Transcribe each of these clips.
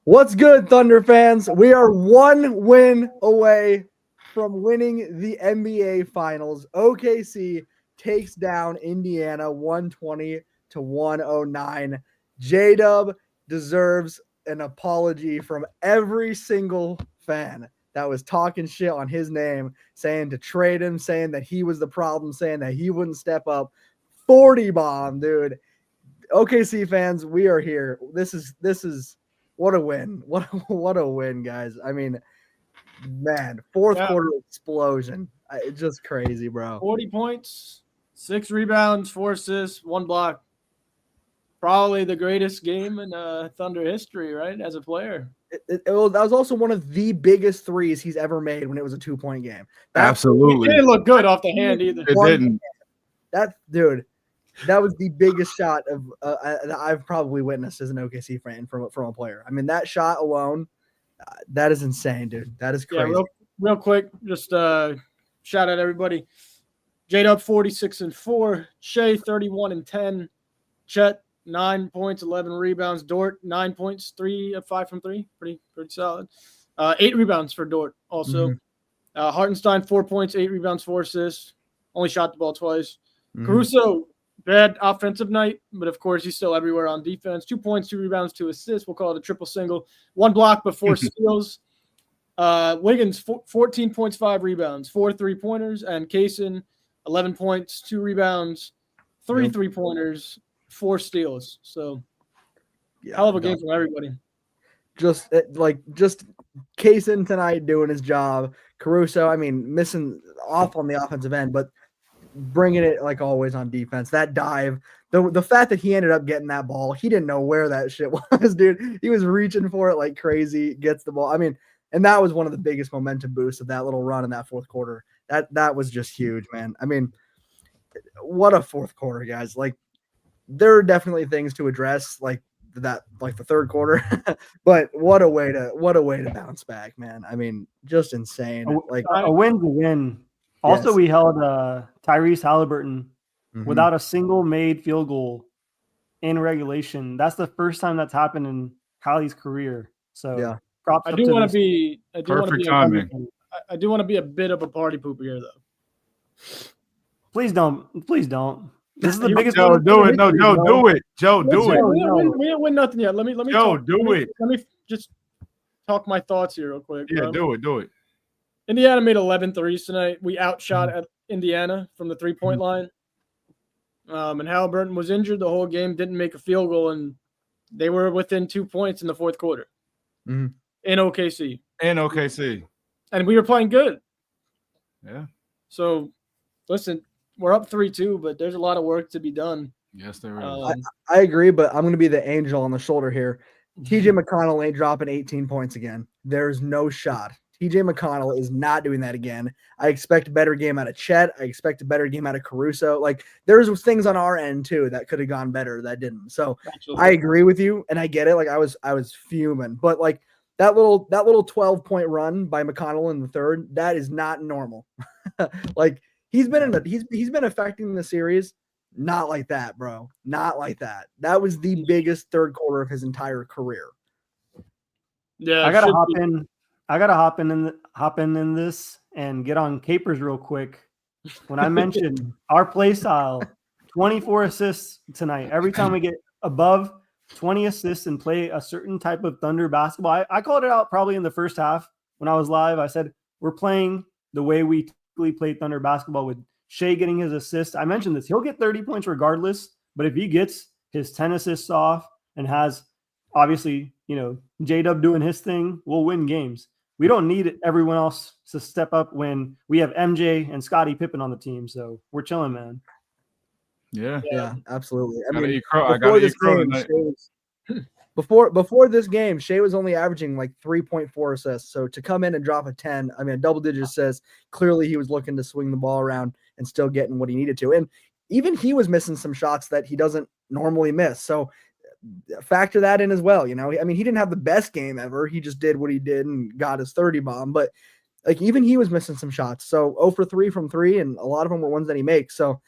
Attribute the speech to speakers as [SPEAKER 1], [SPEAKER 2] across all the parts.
[SPEAKER 1] What's good, Thunder fans? We are one win away from winning the NBA Finals. OKC takes down Indiana 120 to 109. J-Dub deserves an apology from every single fan that was talking shit on his name, saying to trade him, saying that he was the problem, saying that he wouldn't step up. 40 bomb, dude. OKC fans, we are here. This is what a win. What a win, guys. I mean, man, fourth quarter explosion. It's just crazy, bro.
[SPEAKER 2] 40 points, 6 rebounds, 4 assists, 1 block. Probably the greatest game in Thunder history, right? As a player.
[SPEAKER 1] That was also one of the biggest threes he's ever made when it was a 2-point game.
[SPEAKER 3] Absolutely.
[SPEAKER 2] It didn't look good off the hand either.
[SPEAKER 3] It didn't.
[SPEAKER 1] That was the biggest shot of I've probably witnessed as an OKC fan from a player. I mean, that shot alone, that is insane, dude. That is crazy.
[SPEAKER 2] Yeah, real quick, just shout out everybody. J-Dub 46-4, Shea 31-10, Chet 9 points, 11 rebounds, Dort 9 points, 3 of 5 from 3, pretty solid. 8 rebounds for Dort also. Hartenstein 4 points, 8 rebounds, 4 assists. Only shot the ball twice. Caruso, bad offensive night, but of course he's still everywhere on defense. 2 points, 2 rebounds, 2 assists. We'll call it a triple single. 1 block but 4 steals. Wiggins 14 points, 5 rebounds, 4 3-pointers, and Kaysen 11 points, 2 rebounds, 3 3-pointers, 4 steals. So hell of a game from everybody.
[SPEAKER 1] Just Kaysen tonight doing his job. Caruso, I mean, missing off on the offensive end, but bringing it like always on defense. That dive, the fact that he ended up getting that ball, he didn't know where that shit was, dude. He was reaching for it like crazy, gets the ball. I mean, and that was one of the biggest momentum boosts of that little run in that fourth quarter. That was just huge, man. I mean, what a fourth quarter, guys. Like, there are definitely things to address, like the third quarter, but what a way to bounce back, man. I mean, just insane. Like
[SPEAKER 4] a win's a win. Also,
[SPEAKER 1] Yes.
[SPEAKER 4] we held Tyrese Halliburton without a single made field goal in regulation. That's the first time that's happened in Hallie's career. So
[SPEAKER 1] yeah,
[SPEAKER 4] props.
[SPEAKER 2] I do want to be
[SPEAKER 3] Perfect timing.
[SPEAKER 2] I do want to be a bit of a party pooper here, though.
[SPEAKER 4] Please don't. This is the biggest.
[SPEAKER 3] Joe, do it. No, Joe, do it. Joe, do it.
[SPEAKER 2] We didn't win nothing yet. Let me.
[SPEAKER 3] Joe, do it.
[SPEAKER 2] Let me just talk my thoughts here real quick.
[SPEAKER 3] Yeah, do it.
[SPEAKER 2] Indiana made 11 threes tonight. We outshot at Indiana from the 3-point line. And Halliburton was injured the whole game, didn't make a field goal, and they were within 2 points in the fourth quarter in OKC. And we were playing good.
[SPEAKER 3] Yeah.
[SPEAKER 2] So, listen, we're up 3-2, but there's a lot of work to be done.
[SPEAKER 3] Yes, there is.
[SPEAKER 1] I agree, but I'm going to be the angel on the shoulder here. TJ McConnell ain't dropping 18 points again. There's no shot. TJ McConnell is not doing that again. I expect a better game out of Chet. I expect a better game out of Caruso. Like, there's things on our end too that could have gone better that didn't. So I agree with you, and I get it. Like, I was fuming, but like that little 12-point run by McConnell in the third, that is not normal. Like, he's been affecting the series. Not like that, bro. Not like that. That was the biggest third quarter of his entire career.
[SPEAKER 2] Yeah,
[SPEAKER 4] I gotta hop in this and get on Capers real quick. When I mentioned our play style, 24 assists tonight. Every time we get above 20 assists and play a certain type of Thunder basketball, I called it out probably in the first half when I was live. I said we're playing the way we typically play Thunder basketball, with Shea getting his assist. I mentioned this. He'll get 30 points regardless, but if he gets his 10 assists off and has, obviously, J-Dub doing his thing, we'll win games. We don't need everyone else to step up when we have MJ and Scottie Pippen on the team. So we're chilling, man.
[SPEAKER 1] Yeah, absolutely. I
[SPEAKER 3] mean,
[SPEAKER 1] before this game, Shea was only averaging like 3.4 assists. So to come in and drop a 10, I mean, a double-digit assist, clearly he was looking to swing the ball around and still getting what he needed to. And even he was missing some shots that he doesn't normally miss. So factor that in as well. I mean, he didn't have the best game ever. He just did what he did and got his 30 bomb. But like, even he was missing some shots. So 0 for 3 from 3, and a lot of them were ones that he makes. So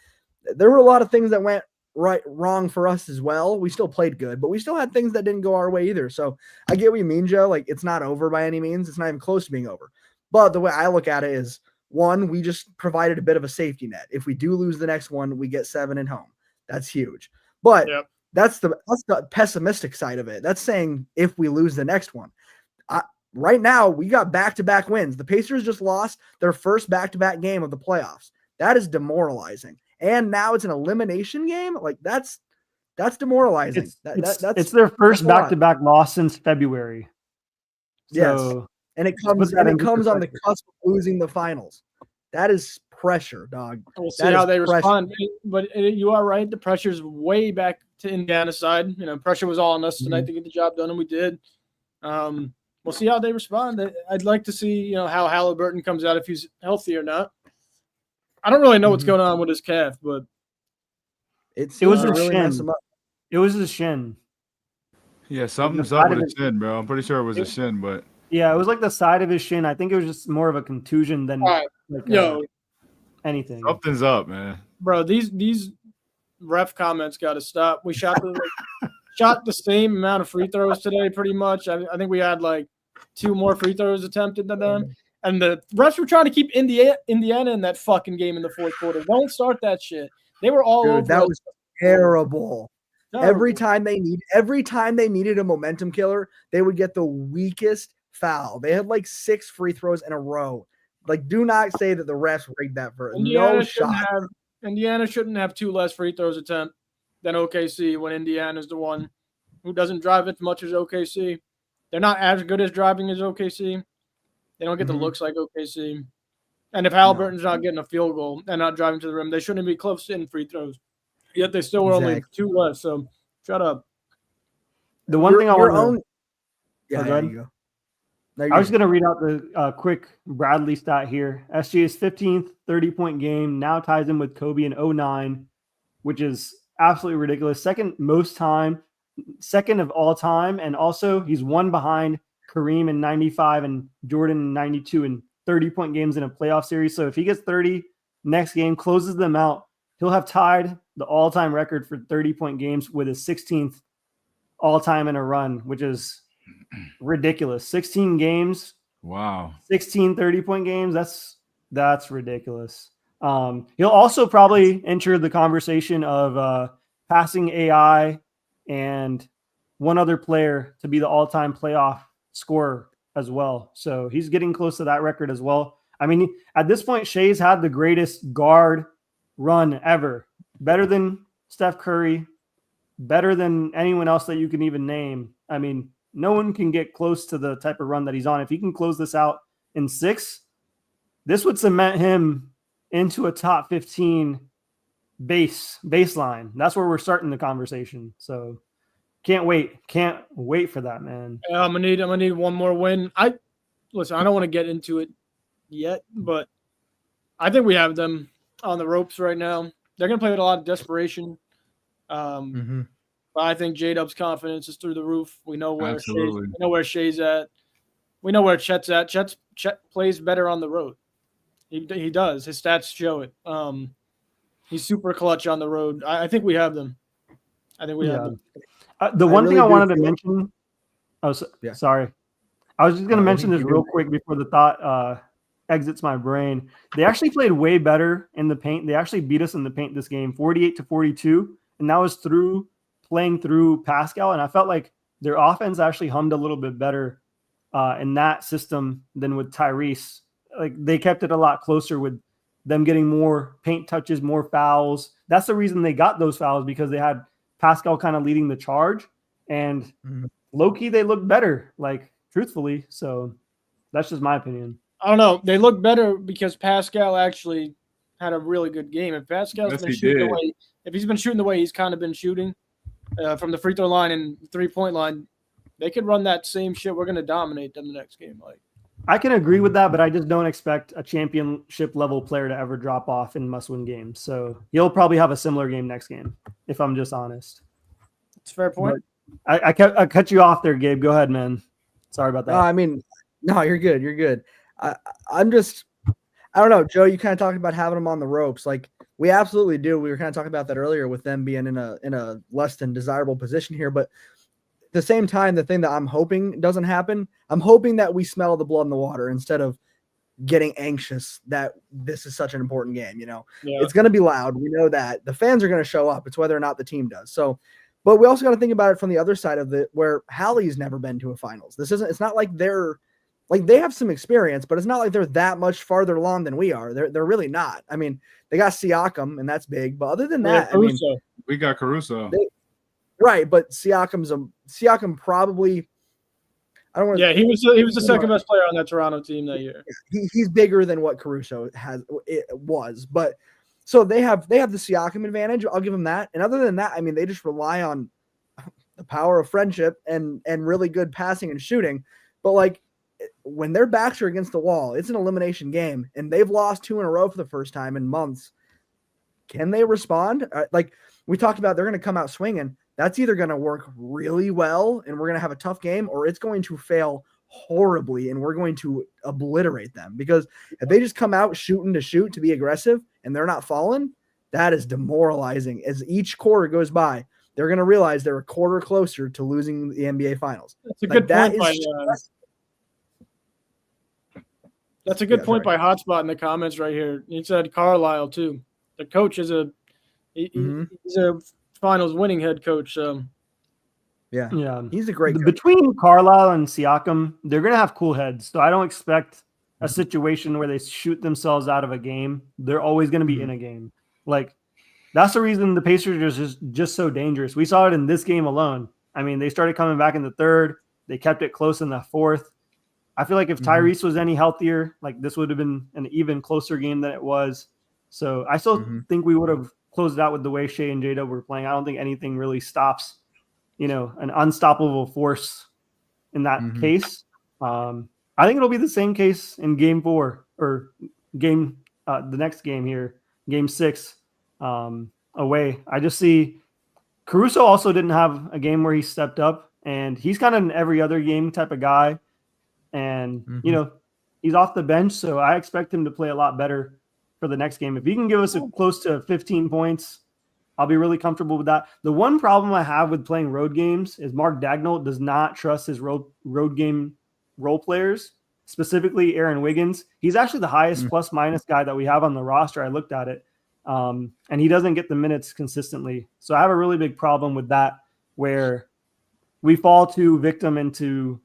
[SPEAKER 1] there were a lot of things that went wrong for us as well. We still played good, but we still had things that didn't go our way either. So I get what you mean, Joe. Like, it's not over by any means. It's not even close to being over. But the way I look at it is, one, we just provided a bit of a safety net. If we do lose the next one, we get 7 at home. That's huge. But
[SPEAKER 2] Yep.
[SPEAKER 1] that's the pessimistic side of it. That's saying if we lose the next one. Right now, we got back-to-back wins. The Pacers just lost their first back-to-back game of the playoffs. That is demoralizing. And now it's an elimination game. Like, that's demoralizing.
[SPEAKER 4] It's their first back-to-back loss since February.
[SPEAKER 1] Yes.
[SPEAKER 4] So,
[SPEAKER 1] And it comes on the cusp of losing the finals. That is pressure, dog.
[SPEAKER 2] We'll see
[SPEAKER 1] That
[SPEAKER 2] how
[SPEAKER 1] is
[SPEAKER 2] they
[SPEAKER 1] pressure.
[SPEAKER 2] respond. But you are right. The pressure's way back to Indiana's side. Pressure was all on us tonight to get the job done, and we did. We'll see how they respond. I'd like to see, how Halliburton comes out, if he's healthy or not. I don't really know what's going on with his calf, but
[SPEAKER 4] it was a
[SPEAKER 1] really mess
[SPEAKER 4] shin.
[SPEAKER 1] him up.
[SPEAKER 4] It was a shin.
[SPEAKER 3] Yeah, something's up with his shin, bro. I'm pretty sure it was a shin, but
[SPEAKER 4] Yeah, it was like the side of his shin. I think it was just more of a contusion than
[SPEAKER 2] all right,
[SPEAKER 4] anything.
[SPEAKER 3] something's up, man.
[SPEAKER 2] bro, these ref comments got to stop. We shot the same amount of free throws today, pretty much. I think we had like 2 more free throws attempted than them. And the refs were trying to keep Indiana in that fucking game in the fourth quarter. Don't start that shit. They were all over.
[SPEAKER 1] That was terrible.
[SPEAKER 2] Terrible.
[SPEAKER 1] Every time they needed a momentum killer, they would get the weakest foul. They had like 6 free throws in a row. Like, do not say that the refs rigged that for no shot.
[SPEAKER 2] Indiana shouldn't have 2 less free throws attempt than OKC when Indiana's the one who doesn't drive as much as OKC. They're not as good as driving as OKC. They don't get the looks like OKC. And if Halliburton's not getting a field goal and not driving to the rim, they shouldn't be close in free throws. Yet they still were only 2 less. So shut up.
[SPEAKER 4] The one thing I want to
[SPEAKER 1] Yeah, there you go.
[SPEAKER 4] I was going to read out the quick Bradley stat here. SGA's 15th 30-point game now ties him with Kobe in 2009, which is absolutely ridiculous. Second of all time. And also he's one behind Kareem in 95 and Jordan in 92 in 30-point games in a playoff series. So if he gets 30 next game, closes them out, he'll have tied the all-time record for 30-point games with his 16th all-time in a run, which is ridiculous. 16 games.
[SPEAKER 3] Wow.
[SPEAKER 4] 16 30-point games. That's ridiculous. He'll also probably enter the conversation of passing AI and one other player to be the all-time playoff scorer as well. So he's getting close to that record as well. I mean, at this point, Shai's had the greatest guard run ever. Better than Steph Curry, better than anyone else that you can even name. I mean, no one can get close to the type of run that he's on. If he can close this out in 6, this would cement him into a top 15 baseline. That's where we're starting the conversation. So can't wait for that, man.
[SPEAKER 2] I'm gonna need one more win. I don't want to get into it yet, but I think we have them on the ropes right now. They're gonna play with a lot of desperation. But I think J-Dub's confidence is through the roof. We know where Shai's at. We know where Chet's at. Chet plays better on the road. He does. His stats show it. He's super clutch on the road. I think we have them. Have them.
[SPEAKER 4] The one thing I wanted to mention. Sorry. I was just going to mention this real quick before the thought exits my brain. They actually played way better in the paint. They actually beat us in the paint this game, 48-42, and that was playing through Pascal. And I felt like their offense actually hummed a little bit better in that system than with Tyrese. Like, they kept it a lot closer with them getting more paint touches, more fouls. That's the reason they got those fouls, because they had Pascal kind of leading the charge, and low-key they looked better, like, truthfully. So that's just my opinion.
[SPEAKER 2] I don't know. They look better because Pascal actually had a really good game. If Pascal's been shooting if he's been shooting the way he's kind of been shooting from the free throw line and 3-point line, they could run that same shit. We're going to dominate them the next game. Like,
[SPEAKER 4] I can agree with that, but I just don't expect a championship level player to ever drop off in must-win games. So he'll probably have a similar game next game, if I'm just honest.
[SPEAKER 2] it's a fair point.
[SPEAKER 4] I cut you off there, Gabe. Go ahead, man. Sorry about that.
[SPEAKER 1] No, you're good. You're good. I don't know, Joe. You kind of talked about having them on the ropes. Like, We absolutely do. We were kind of talking about that earlier with them being in a less than desirable position here, but at the same time, the thing that I'm hoping doesn't happen, I'm hoping that we smell the blood in the water instead of getting anxious that this is such an important game. It's going to be loud. We know that the fans are going to show up. It's whether or not the team does. So, but we also got to think about it from the other side of it, where Hallie's never been to a finals. It's not like they have some experience, but it's not like they're that much farther along than we are. They're really not. I mean, they got Siakam, and that's big. But other than that,
[SPEAKER 3] we got Caruso.
[SPEAKER 1] Right, but Siakam probably. I don't want.
[SPEAKER 2] Yeah, he was the second best player on that Toronto team that year.
[SPEAKER 1] He's bigger than what Caruso was, but so they have the Siakam advantage. I'll give them that. And other than that, I mean, they just rely on the power of friendship and really good passing and shooting. But like when their backs are against the wall, it's an elimination game, and they've lost 2 in a row for the first time in months. Can they respond? Like we talked about, they're going to come out swinging. That's either going to work really well and we're going to have a tough game, or it's going to fail horribly and we're going to obliterate them. Because if they just come out shooting to shoot to be aggressive and they're not falling, that is demoralizing. As each quarter goes by, they're going to realize they're a quarter closer to losing the NBA Finals.
[SPEAKER 2] That's a good point That's a good point by Hotspot in the comments right here. He said Carlisle too. The coach is he's a Finals winning head coach.
[SPEAKER 1] Yeah, he's a great coach.
[SPEAKER 4] Between Carlisle and Siakam, they're gonna have cool heads. So I don't expect a situation where they shoot themselves out of a game. They're always gonna be in a game. Like that's the reason the Pacers are just so dangerous. We saw it in this game alone. I mean, they started coming back in the third. They kept it close in the fourth. I feel like if Tyrese was any healthier, like this would have been an even closer game than it was. So I still think we would have closed it out with the way Shea and J-Dub were playing. I don't think anything really stops, an unstoppable force in that case. I think it'll be the same case in game 4 or the next game here, game 6 away. I just see Caruso also didn't have a game where he stepped up, and he's kind of an every other game type of guy. And, he's off the bench, so I expect him to play a lot better for the next game. If he can give us close to 15 points, I'll be really comfortable with that. The one problem I have with playing road games is Mark Daigneault does not trust his road game role players, specifically Aaron Wiggins. He's actually the highest plus-minus guy that we have on the roster. I looked at it, and he doesn't get the minutes consistently. So I have a really big problem with that, where we fall to victim into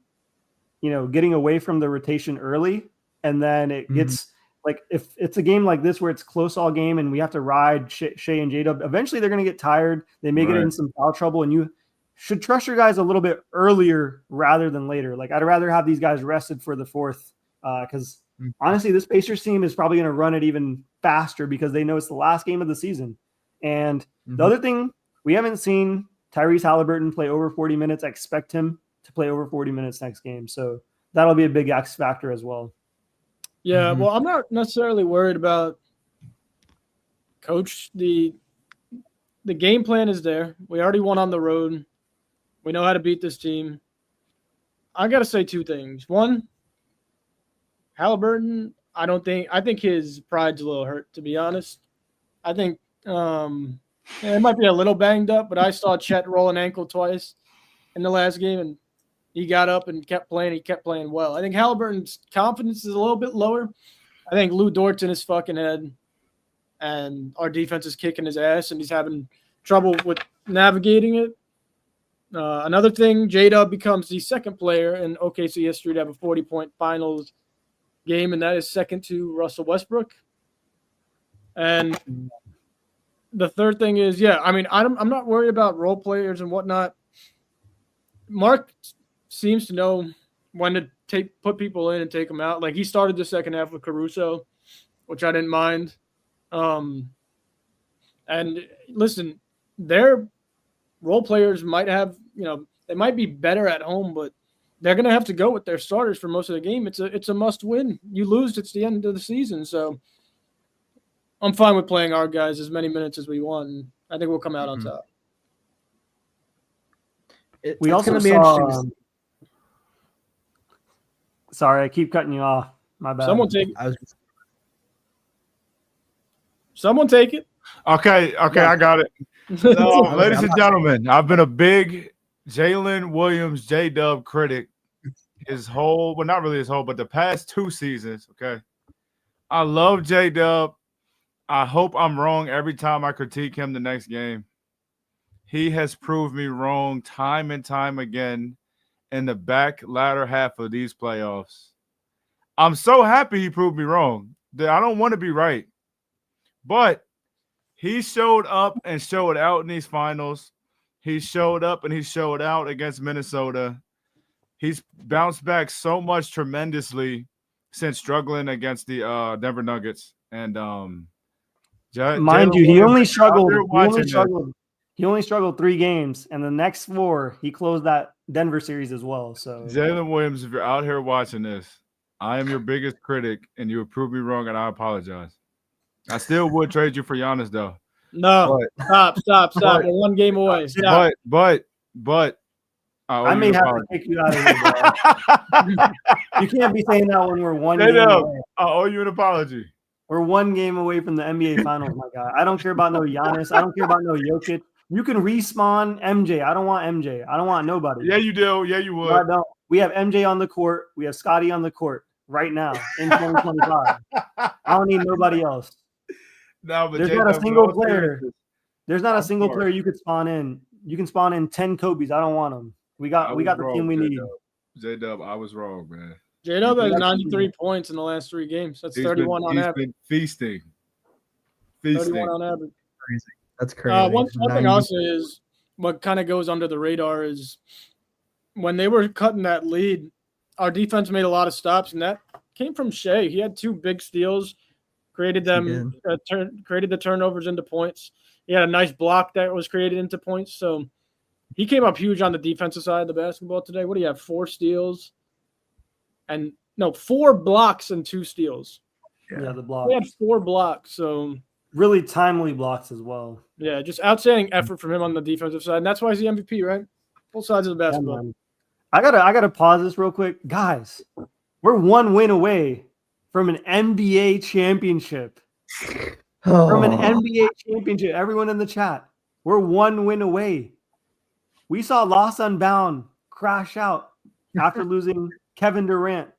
[SPEAKER 4] getting away from the rotation early, and then it gets like, if it's a game like this where it's close all game and we have to ride Shea and J-Dub, eventually they're going to get tired. They may get in some foul trouble, and you should trust your guys a little bit earlier rather than later. Like I'd rather have these guys rested for the fourth, because honestly, this Pacers team is probably going to run it even faster because they know it's the last game of the season. And the other thing, we haven't seen Tyrese Halliburton play over 40 minutes. I expect him to play over 40 minutes next game. So that'll be a big X factor as well.
[SPEAKER 2] Yeah, well, I'm not necessarily worried about coach. The game plan is there. We already won on the road. We know how to beat this team. I got to say 2 things. One, Halliburton, I think his pride's a little hurt, to be honest. I think it might be a little banged up, but I saw Chet roll an ankle twice in the last game, and he got up and kept playing. He kept playing well. I think Halliburton's confidence is a little bit lower. I think Lou Dort's in his fucking head, and our defense is kicking his ass, and he's having trouble with navigating it. Another thing, J-Dub becomes the second player in OKC history to have a 40-point finals game, and that is second to Russell Westbrook. And the third thing is, I'm not worried about role players and whatnot. Mark seems to know when to put people in and take them out. Like he started the second half with Caruso, which I didn't mind. And listen, their role players might have, they might be better at home, but they're going to have to go with their starters for most of the game. It's a must win. You lose, it's the end of the season. So I'm fine with playing our guys as many minutes as we want. And I think we'll come out on top.
[SPEAKER 4] We also
[SPEAKER 1] going to be
[SPEAKER 4] saw,
[SPEAKER 1] interesting.
[SPEAKER 4] Sorry, I keep cutting you off. My bad.
[SPEAKER 2] Someone take it.
[SPEAKER 3] Okay, I got it. So, ladies and gentlemen, I've been a big Jalen Williams J-Dub critic not really his whole, but the past 2 seasons. Okay, I love J-Dub. I hope I'm wrong every time I critique him the next game. He has proved me wrong time and time again in the back latter half of these playoffs. I'm so happy he proved me wrong. I don't want to be right, but he showed up and showed out in these finals. He showed up and he showed out against Minnesota. He's bounced back so much tremendously since struggling against the Denver Nuggets. And
[SPEAKER 4] mind you, he only struggled 3 games, and the next 4 he closed that Denver series as well. So
[SPEAKER 3] Jalen Williams, if you're out here watching this, I am your biggest critic, and you have proved me wrong, and I apologize. I still would trade you for Giannis, though.
[SPEAKER 2] No, stop. We're 1 game away. Stop.
[SPEAKER 3] But
[SPEAKER 4] I may have to kick you out of here, bro. You can't be saying that when we're 1 game away.
[SPEAKER 3] I owe you an apology.
[SPEAKER 4] We're 1 game away from the NBA Finals, my guy. I don't care about no Giannis. I don't care about no Jokic. You can respawn MJ. I don't want MJ. I don't want nobody.
[SPEAKER 3] Yeah, you do. Yeah, you would.
[SPEAKER 4] No, I don't. We have MJ on the court. We have Scotty on the court right now in 2025. I don't need nobody else.
[SPEAKER 3] No, but
[SPEAKER 4] there's not a single player. There's not a single player you could spawn in. You can spawn in 10 Kobe's. I don't want them. We got the team we need.
[SPEAKER 3] J-Dub, I was wrong, man.
[SPEAKER 2] J-Dub has 93 points in the last 3 games. That's 31 on average.
[SPEAKER 3] He's been feasting.
[SPEAKER 2] 31 on average.
[SPEAKER 1] Crazy. That's crazy.
[SPEAKER 2] One thing I'll say is what kind of goes under the radar is when they were cutting that lead, our defense made a lot of stops, and that came from Shea. He had 2 big steals, created them, created the turnovers into points. He had a nice block that was created into points. So he came up huge on the defensive side of the basketball today. What do you have? 4 steals? 4 blocks and 2 steals.
[SPEAKER 4] Yeah, the blocks.
[SPEAKER 2] We had 4 blocks, so
[SPEAKER 4] really timely blocks as well.
[SPEAKER 2] Yeah, just outstanding effort from him on the defensive side, and that's why he's the MVP, right? Both sides of the basketball.
[SPEAKER 4] Yeah, I gotta pause this real quick, guys. We're 1 win away from an NBA championship. From an NBA championship, everyone in the chat, we're 1 win away. We saw Lost Unbound crash out after losing Kevin Durant.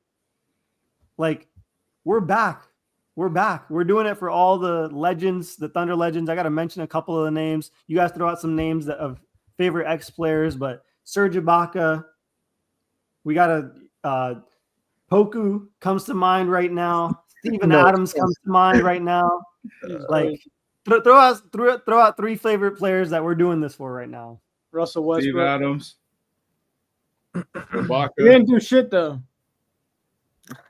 [SPEAKER 4] Like, we're back. We're back. We're doing it for all the legends, the Thunder legends. I got to mention a couple of the names. You guys throw out some names of favorite ex-players, but Serge Ibaka. We got Poku comes to mind right now. Steven Adams comes to mind right now. Like, throw out 3 favorite players that we're doing this for right now.
[SPEAKER 2] Russell Westbrook.
[SPEAKER 3] Steve Adams.
[SPEAKER 2] Ibaka. He didn't do shit though.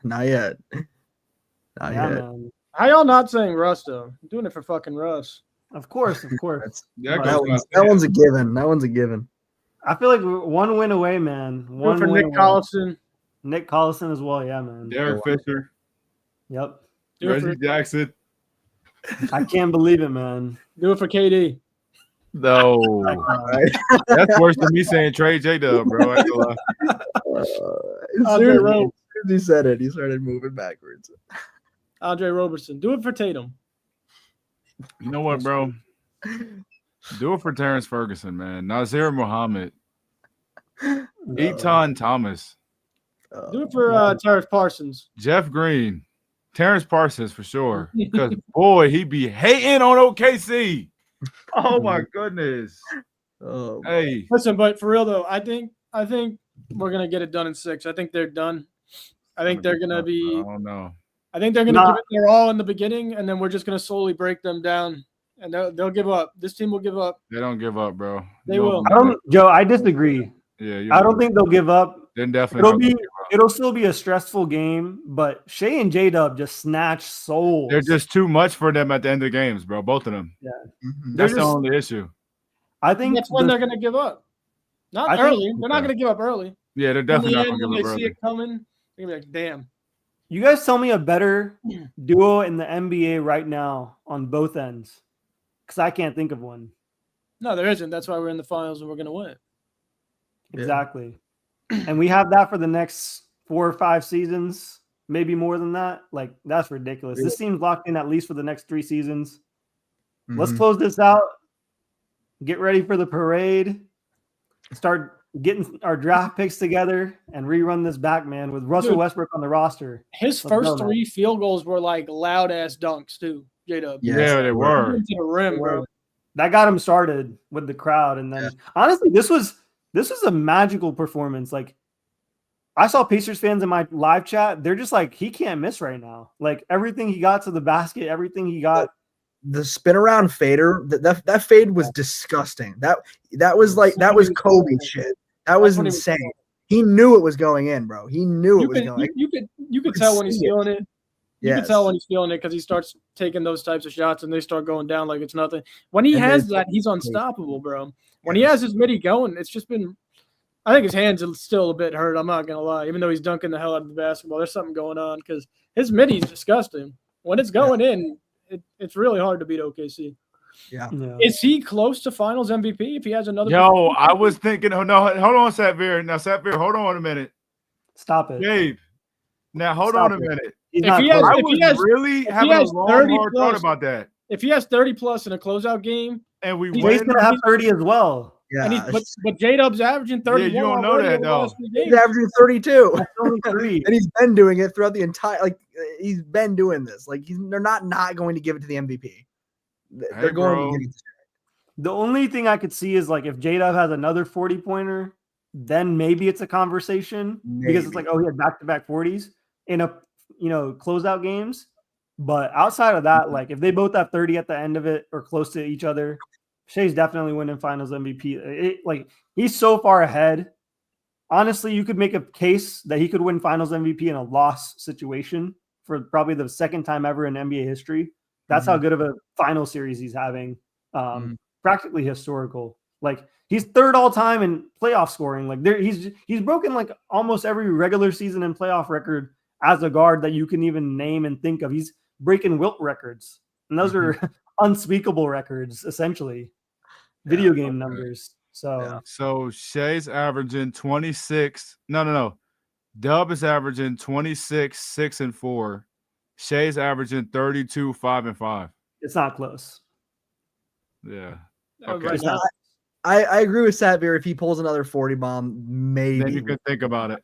[SPEAKER 1] Not yet. Not yet.
[SPEAKER 4] Man.
[SPEAKER 2] How y'all not saying Russ though? I'm doing it for fucking Russ.
[SPEAKER 4] Of course.
[SPEAKER 1] That one's a given. That one's a given.
[SPEAKER 4] I feel like we're 1 win away, man. One
[SPEAKER 2] for
[SPEAKER 4] win
[SPEAKER 2] Nick Collison.
[SPEAKER 4] Nick Collison as well, yeah, man.
[SPEAKER 3] Derek Fisher.
[SPEAKER 4] Yep.
[SPEAKER 3] Reggie Jackson.
[SPEAKER 4] I can't believe it, man.
[SPEAKER 2] Do it for KD.
[SPEAKER 3] No. That's worse than me saying trade J-Dub, bro.
[SPEAKER 1] As he said it, he started moving backwards.
[SPEAKER 2] Andre Robertson. Do it for Tatum.
[SPEAKER 3] You know what, bro? Do it for Terrence Ferguson, man. Nazir Muhammad. Eton Thomas.
[SPEAKER 2] Do it for Terrence Parsons.
[SPEAKER 3] Jeff Green. Terrence Parsons for sure. Because, boy, he be hating on OKC. Oh, my goodness.
[SPEAKER 1] Oh,
[SPEAKER 3] hey.
[SPEAKER 2] Listen, but for real, though, I think we're going to get it done in 6. I think they're done. I think they're going to be –
[SPEAKER 3] I don't know.
[SPEAKER 2] I think they're going to give it their all in the beginning, and then we're just going to slowly break them down. And they'll give up. This team will give up.
[SPEAKER 3] They don't give up, bro.
[SPEAKER 2] They will.
[SPEAKER 4] Joe, I disagree.
[SPEAKER 3] Yeah,
[SPEAKER 4] I don't think they'll give up.
[SPEAKER 3] Then definitely
[SPEAKER 4] it'll still be a stressful game, but Shea and J-Dub just snatch souls.
[SPEAKER 3] They're just too much for them at the end of the games, bro. Both of them.
[SPEAKER 4] Yeah.
[SPEAKER 3] That's the only issue.
[SPEAKER 4] I think
[SPEAKER 2] that's when they're going to give up. Not early. They're not going to give up early.
[SPEAKER 3] Yeah, they're definitely not going to give up early.
[SPEAKER 2] When they see it coming, they're going to be like, damn.
[SPEAKER 4] You guys tell me a better duo in the NBA right now on both ends. Because I can't think of one.
[SPEAKER 2] No, there isn't. That's why we're in the finals and we're going to win.
[SPEAKER 4] Exactly. And we have that for the next 4 or 5 seasons, maybe more than that. Like, that's ridiculous. This seems locked in at least for the next 3 seasons. Let's
[SPEAKER 1] Mhm.
[SPEAKER 4] close this out. Get ready for the parade. Start getting our draft picks together and rerun this back, man, with Russell
[SPEAKER 2] Dude.
[SPEAKER 4] Westbrook on the roster.
[SPEAKER 2] His
[SPEAKER 4] Let's
[SPEAKER 2] first
[SPEAKER 4] go, man.
[SPEAKER 2] 3 field goals were like loud ass dunks too. J-Dub.
[SPEAKER 1] Yes,
[SPEAKER 3] Yeah, they were.
[SPEAKER 2] To the rim, bro.
[SPEAKER 4] That got him started with the crowd. And then honestly, this was a magical performance. Like, I saw Pacers fans in my live chat. They're just like, he can't miss right now. Like, everything he got to the basket, everything he got.
[SPEAKER 1] The spin around fader, that fade was disgusting. That was like that was Kobe shit. That was
[SPEAKER 2] when he was
[SPEAKER 1] insane.
[SPEAKER 2] going.
[SPEAKER 1] He knew it was going in, bro. He knew it was going.
[SPEAKER 2] You could
[SPEAKER 1] could
[SPEAKER 2] tell when he's
[SPEAKER 1] see it.
[SPEAKER 2] feeling it. You
[SPEAKER 1] Yes.
[SPEAKER 2] can tell when he's feeling it because he starts taking those types of shots and they start going down like it's nothing. When he
[SPEAKER 1] And
[SPEAKER 2] has
[SPEAKER 1] there's-
[SPEAKER 2] that, he's unstoppable, bro. When he has his midi going, it's just been. I think his hands are still a bit hurt. I'm not gonna lie. Even though he's dunking the hell out of the basketball, there's something going on because his midi is disgusting. When it's going in, it's really hard to beat OKC.
[SPEAKER 4] Yeah.
[SPEAKER 2] Is he close to Finals MVP if he has another?
[SPEAKER 3] Yo, I was thinking. Oh no, hold on, Satvir. Now, Satvir, hold on a minute.
[SPEAKER 4] Stop it.
[SPEAKER 3] Gabe. Now, hold
[SPEAKER 4] Stop
[SPEAKER 3] on a
[SPEAKER 4] it.
[SPEAKER 3] minute.
[SPEAKER 4] He's
[SPEAKER 2] If
[SPEAKER 4] not
[SPEAKER 2] he has-
[SPEAKER 3] I
[SPEAKER 4] close.
[SPEAKER 3] was
[SPEAKER 2] he has-
[SPEAKER 3] really
[SPEAKER 2] he
[SPEAKER 3] having a
[SPEAKER 2] has
[SPEAKER 3] long,
[SPEAKER 2] 30
[SPEAKER 3] hard thought
[SPEAKER 2] plus-
[SPEAKER 3] about that.
[SPEAKER 2] If he has 30 plus in a closeout game,
[SPEAKER 3] And we
[SPEAKER 2] He's
[SPEAKER 3] win.
[SPEAKER 4] Jay's gonna have 30 as well.
[SPEAKER 1] Yeah,
[SPEAKER 2] and but J-Dub's averaging 31.
[SPEAKER 3] you don't know
[SPEAKER 2] already
[SPEAKER 3] that,
[SPEAKER 2] over the
[SPEAKER 3] though.
[SPEAKER 2] last 3
[SPEAKER 1] he's
[SPEAKER 2] games.
[SPEAKER 1] averaging 32,
[SPEAKER 4] That's only 3.
[SPEAKER 1] and he's been doing it throughout the entire. Like he's been doing this. Like they're not going to give it to the MVP. They're
[SPEAKER 3] Hey,
[SPEAKER 1] going
[SPEAKER 3] bro.
[SPEAKER 1] to give it to
[SPEAKER 4] The only thing I could see is like if J-Dub has another 40-pointer, then maybe it's a conversation because it's
[SPEAKER 1] Maybe.
[SPEAKER 4] like, oh, he had back-to-back 40s in a closeout games. But outside of that, like if they both have 30 at the end of it or close to each other, Shai's definitely winning Finals MVP. Like he's so far ahead. Honestly, you could make a case that he could win Finals MVP in a loss situation for probably the second time ever in NBA history. That's how good of a final series he's having. Practically historical. Like he's third all time in playoff scoring. Like he's broken like almost every regular season and playoff record as a guard that you can even name and think of. He's breaking Wilt records, and those are unspeakable records, essentially, video game numbers. So
[SPEAKER 3] So Shay's averaging 26. No. Dub is averaging 26, 6 and 4. Shay's averaging 32, 5 and 5.
[SPEAKER 4] it's not close.
[SPEAKER 3] Yeah.
[SPEAKER 2] Right
[SPEAKER 3] Okay.
[SPEAKER 2] now.
[SPEAKER 1] I agree with Satvir. If he pulls another 40 bomb, maybe
[SPEAKER 3] Then you can think about it.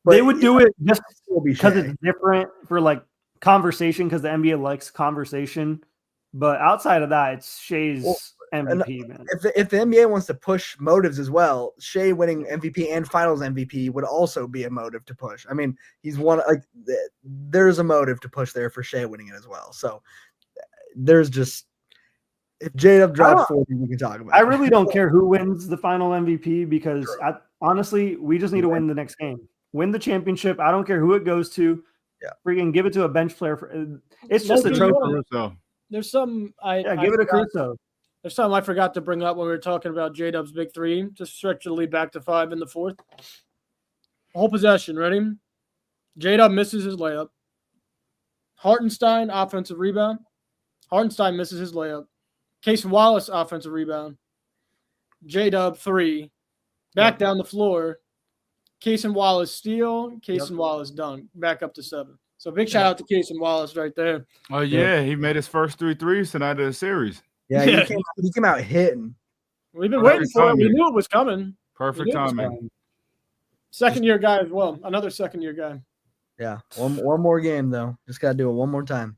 [SPEAKER 1] But
[SPEAKER 4] They would do it just
[SPEAKER 1] It'll be
[SPEAKER 4] because
[SPEAKER 1] Shai.
[SPEAKER 4] it's different for like conversation, because the NBA likes conversation. But outside of that, it's Shai's
[SPEAKER 1] Well,
[SPEAKER 4] MVP, man.
[SPEAKER 1] If the NBA wants to push motives as well, Shai winning MVP and Finals MVP would also be a motive to push. I mean, he's one like there's a motive to push there for Shai winning it as well. So there's just if J-Dub drops 40, we can talk about.
[SPEAKER 4] I
[SPEAKER 1] it.
[SPEAKER 4] really don't care who wins the final MVP because honestly, we just need to win the next game. Win the championship. I don't care who it goes to.
[SPEAKER 1] Yeah.
[SPEAKER 4] Freaking give it to a bench player. It's just a
[SPEAKER 2] Loki,
[SPEAKER 4] trophy.
[SPEAKER 3] So
[SPEAKER 2] There's something
[SPEAKER 4] Give it to Caruso.
[SPEAKER 2] There's something I forgot to bring up when we were talking about J-Dub's big three to stretch the lead back to 5 in the fourth. Whole possession, ready? J-Dub misses his layup. Hartenstein, offensive rebound. Hartenstein misses his layup. Casey Wallace, offensive rebound. J-Dub, 3. Back down the floor. Casey Wallace steal. Casey Wallace dunk. Back up to 7. So big shout out to Casey Wallace right there.
[SPEAKER 3] Oh yeah, he made his first 3 threes tonight of the series.
[SPEAKER 1] Yeah,
[SPEAKER 2] Yeah.
[SPEAKER 1] he came out hitting.
[SPEAKER 2] We've been
[SPEAKER 3] Perfect
[SPEAKER 2] waiting for it. We
[SPEAKER 3] timing.
[SPEAKER 2] knew it was coming.
[SPEAKER 3] Perfect
[SPEAKER 2] We knew it was
[SPEAKER 3] timing.
[SPEAKER 2] coming. Second year guy as well. Another second year guy.
[SPEAKER 1] Yeah, one more game though. Just gotta do it one more time.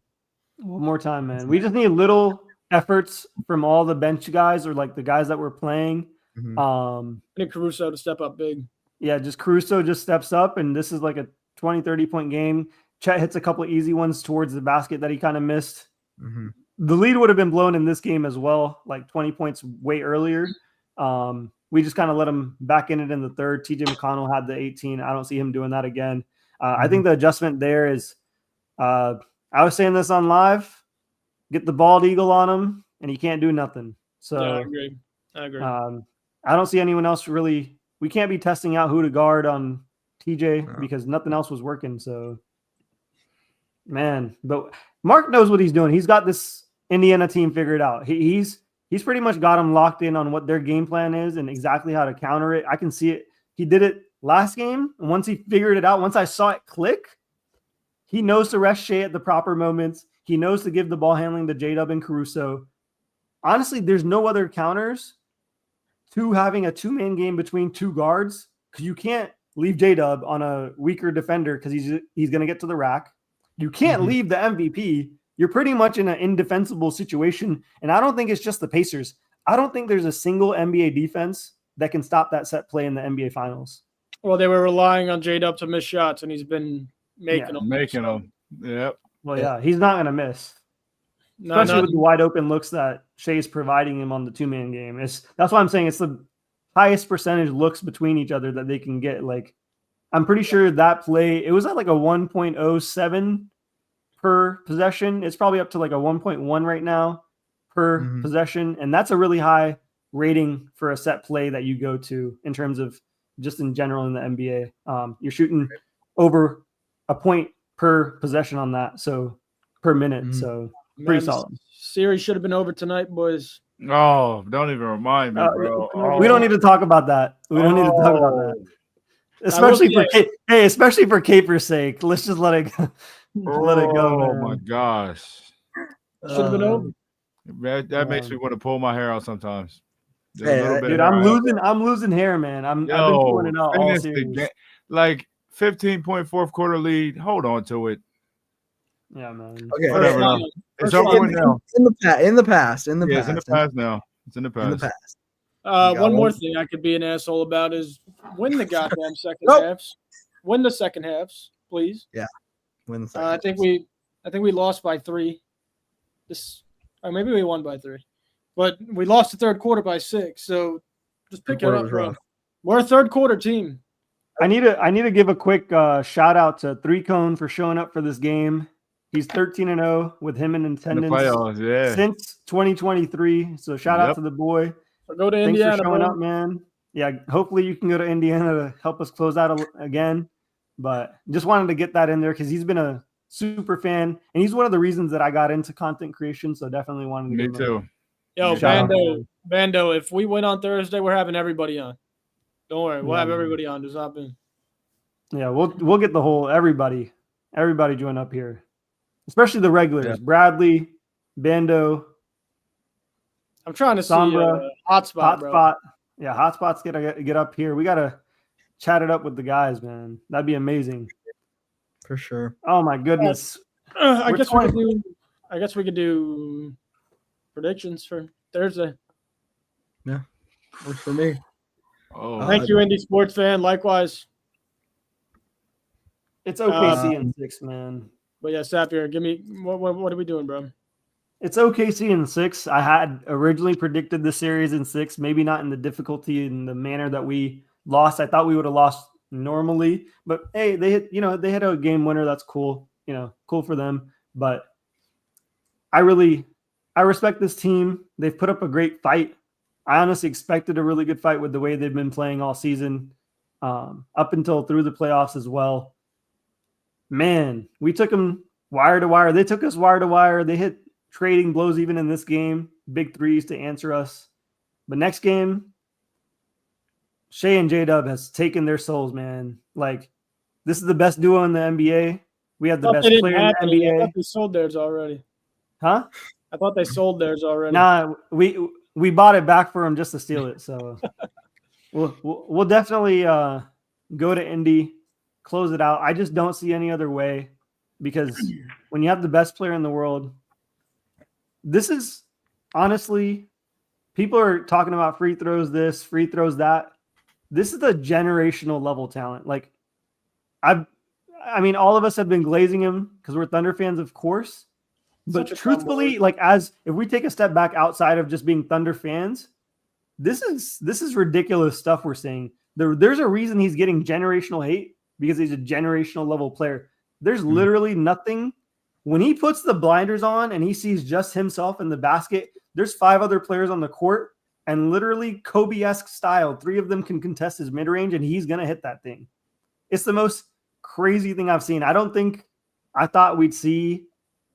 [SPEAKER 4] One more time, man. We just need little efforts from all the bench guys or like the guys that were playing.
[SPEAKER 1] Mhm.
[SPEAKER 2] I need Caruso to step up big.
[SPEAKER 4] Yeah, just Caruso just steps up, and this is like a 20, 30-point game. Chet hits a couple of easy ones towards the basket that he kind of missed.
[SPEAKER 1] Mhm.
[SPEAKER 4] The lead would have been blown in this game as well, like 20 points way earlier. We just kind of let him back in it in the third. TJ McConnell had the 18. I don't see him doing that again. I think the adjustment there is I was saying this on live, get the bald eagle on him, and he can't do nothing. So
[SPEAKER 2] Yeah, I agree.
[SPEAKER 4] I don't see anyone else really. We can't be testing out who to guard on TJ
[SPEAKER 1] No.
[SPEAKER 4] because nothing else was working. So, man, but Mark knows what he's doing. He's got this Indiana team figured out. He's pretty much got them locked in on what their game plan is and exactly how to counter it. I can see it. He did it last game. And once he figured it out, once I saw it click, he knows to rest Shai at the proper moments. He knows to give the ball handling to J-Dub and Caruso. honestly, there's no other counters to having a 2-man game between 2 guards, because you can't leave J-Dub on a weaker defender because he's going to get to the rack. You can't leave the MVP. You're pretty much in an indefensible situation. And I don't think it's just the Pacers. I don't think there's a single NBA defense that can stop that set play in the NBA Finals.
[SPEAKER 2] Well, they were relying on J-Dub to miss shots, and he's been making them.
[SPEAKER 3] Making them. Yep.
[SPEAKER 4] Well, yeah, he's not going to miss.
[SPEAKER 2] No,
[SPEAKER 4] Especially with the wide open looks that Shea's providing him on the 2-man game. That's why I'm saying it's the highest percentage looks between each other that they can get. Like, I'm pretty sure that play, it was at like a 1.07 per possession. It's probably up to like a 1.1 right now per possession. And that's a really high rating for a set play that you go to in terms of just in general in the NBA. You're shooting over a point per possession on that. So per minute. So pretty solid.
[SPEAKER 2] Series should have been over tonight, boys.
[SPEAKER 3] Oh, don't even remind me, bro.
[SPEAKER 4] We don't need to talk about that. We don't need to talk about that. Especially for Caper's sake. Let's just let it go. Let it go.
[SPEAKER 3] Oh my gosh.
[SPEAKER 2] Should have been over.
[SPEAKER 3] That makes me want to pull my hair out sometimes.
[SPEAKER 4] Dude, I'm losing hair, man. I've been pulling it out all series.
[SPEAKER 3] Like 15-point fourth quarter lead. Hold on to it.
[SPEAKER 4] Yeah, man.
[SPEAKER 1] Okay.
[SPEAKER 3] Whatever. It's over now.
[SPEAKER 1] In the past.
[SPEAKER 3] It's in the past now. It's in the past.
[SPEAKER 2] One more thing I could be an asshole about is win the goddamn second halves. Win the second halves, please.
[SPEAKER 1] Yeah. Win the second.
[SPEAKER 2] I think we lost by 3. Or maybe we won by 3. But we lost the third quarter by 6. So just pick it up, bro. We're a third quarter team.
[SPEAKER 4] I need to give a quick shout out to 3Cone for showing up for this game. He's 13-0 with him in attendance since 2023. So shout out to the boy.
[SPEAKER 2] So go to
[SPEAKER 4] Thanks
[SPEAKER 2] Indiana,
[SPEAKER 4] for showing up, man. Yeah, hopefully you can go to Indiana to help us close out again. But just wanted to get that in there because he's been a super fan, and he's one of the reasons that I got into content creation. So definitely wanted to.
[SPEAKER 3] Me too.
[SPEAKER 2] Yo, Bando, if we win on Thursday, we're having everybody on. Don't worry, we'll have everybody on. Just hop in.
[SPEAKER 4] Yeah, we'll get the whole everybody join up here, especially the regulars. Yeah. Bradley, Bando.
[SPEAKER 2] I'm trying to
[SPEAKER 4] Sombra,
[SPEAKER 2] see Hotspot, bro.
[SPEAKER 4] Yeah, Hotspot's get up here. We gotta chat it up with the guys, man. That'd be amazing.
[SPEAKER 1] For sure.
[SPEAKER 4] Oh my goodness.
[SPEAKER 2] I guess we could do predictions for Thursday.
[SPEAKER 1] Yeah, works for me.
[SPEAKER 3] Oh,
[SPEAKER 2] thank you, Indy sports fan. Likewise.
[SPEAKER 4] It's OKC in 6, man.
[SPEAKER 2] But yeah, Sapphire, give me what are we doing, bro?
[SPEAKER 4] It's OKC in 6. I had originally predicted the series in 6, maybe not in the difficulty in the manner that we lost. I thought we would have lost normally, but hey, they hit a game winner. That's cool. Cool for them. But I respect this team. They've put up a great fight. I honestly expected a really good fight with the way they've been playing all season, up until through the playoffs as well. Man, we took them wire to wire. They took us wire to wire. They hit trading blows even in this game, big threes to answer us. But next game, Shea and J-Dub has taken their souls, man. Like, this is the best duo in the NBA. We have the best player in the NBA.
[SPEAKER 2] I thought they sold theirs already.
[SPEAKER 4] Huh?
[SPEAKER 2] I thought they sold theirs already.
[SPEAKER 4] Nah, we bought it back for him just to steal it. So we'll definitely go to Indy, close it out. I just don't see any other way, because when you have the best player in the world, this is honestly, people are talking about free throws this, free throws that. This is the generational level talent. Like, I mean, all of us have been glazing him because we're Thunder fans, of course. But truthfully, like, if we take a step back outside of just being Thunder fans, this is ridiculous stuff we're seeing. There's a reason he's getting generational hate, because he's a generational level player. There's literally nothing. When he puts the blinders on and he sees just himself in the basket, there's 5 other players on the court, and literally Kobe-esque style, 3 of them can contest his mid-range, and he's going to hit that thing. It's the most crazy thing I've seen. I thought we'd see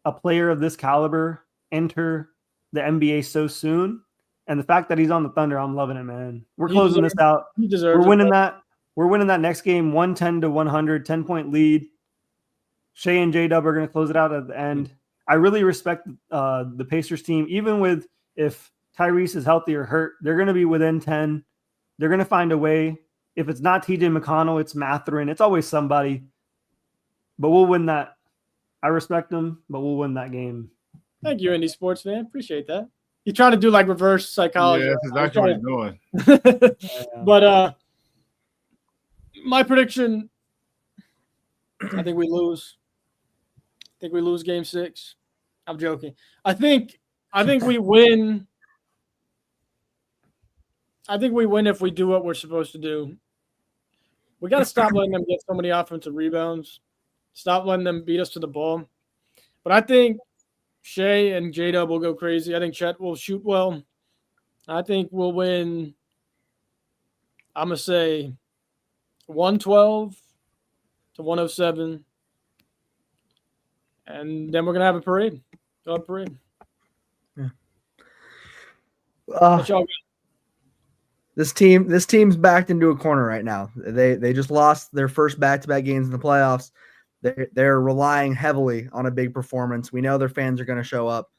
[SPEAKER 4] a player of this caliber enter the NBA so soon. And the fact that he's on the Thunder, I'm loving it, man. We're closing this out. We're winning that. We're winning that next game, 110-100, 10-point lead. Shea and J-Dub are going to close it out at the end. I really respect the Pacers team, even with if Tyrese is healthy or hurt, they're going to be within 10. They're going to find a way. If it's not TJ McConnell, it's Mathurin. It's always somebody. But we'll win that. I respect them, but we'll win that game.
[SPEAKER 2] Thank you, Indy sports fan. Appreciate that. You're trying to do like reverse psychology.
[SPEAKER 3] Yeah, that's exactly what he's doing.
[SPEAKER 2] But my prediction, I think we lose. I think we lose game 6. I'm joking. I think we win. I think we win if we do what we're supposed to do. We got to stop letting them get so many offensive rebounds. Stop letting them beat us to the ball. But I think Shea and J-Dub will go crazy. I think Chet will shoot well. I think we'll win, I'm going to say 112 to 107. And then we're going to have a parade. Go have a parade.
[SPEAKER 1] Yeah.
[SPEAKER 2] What y'all got?
[SPEAKER 1] This team's backed into a corner right now. They just lost their first back-to-back games in the playoffs. They're relying heavily on a big performance. We know their fans are going to show up.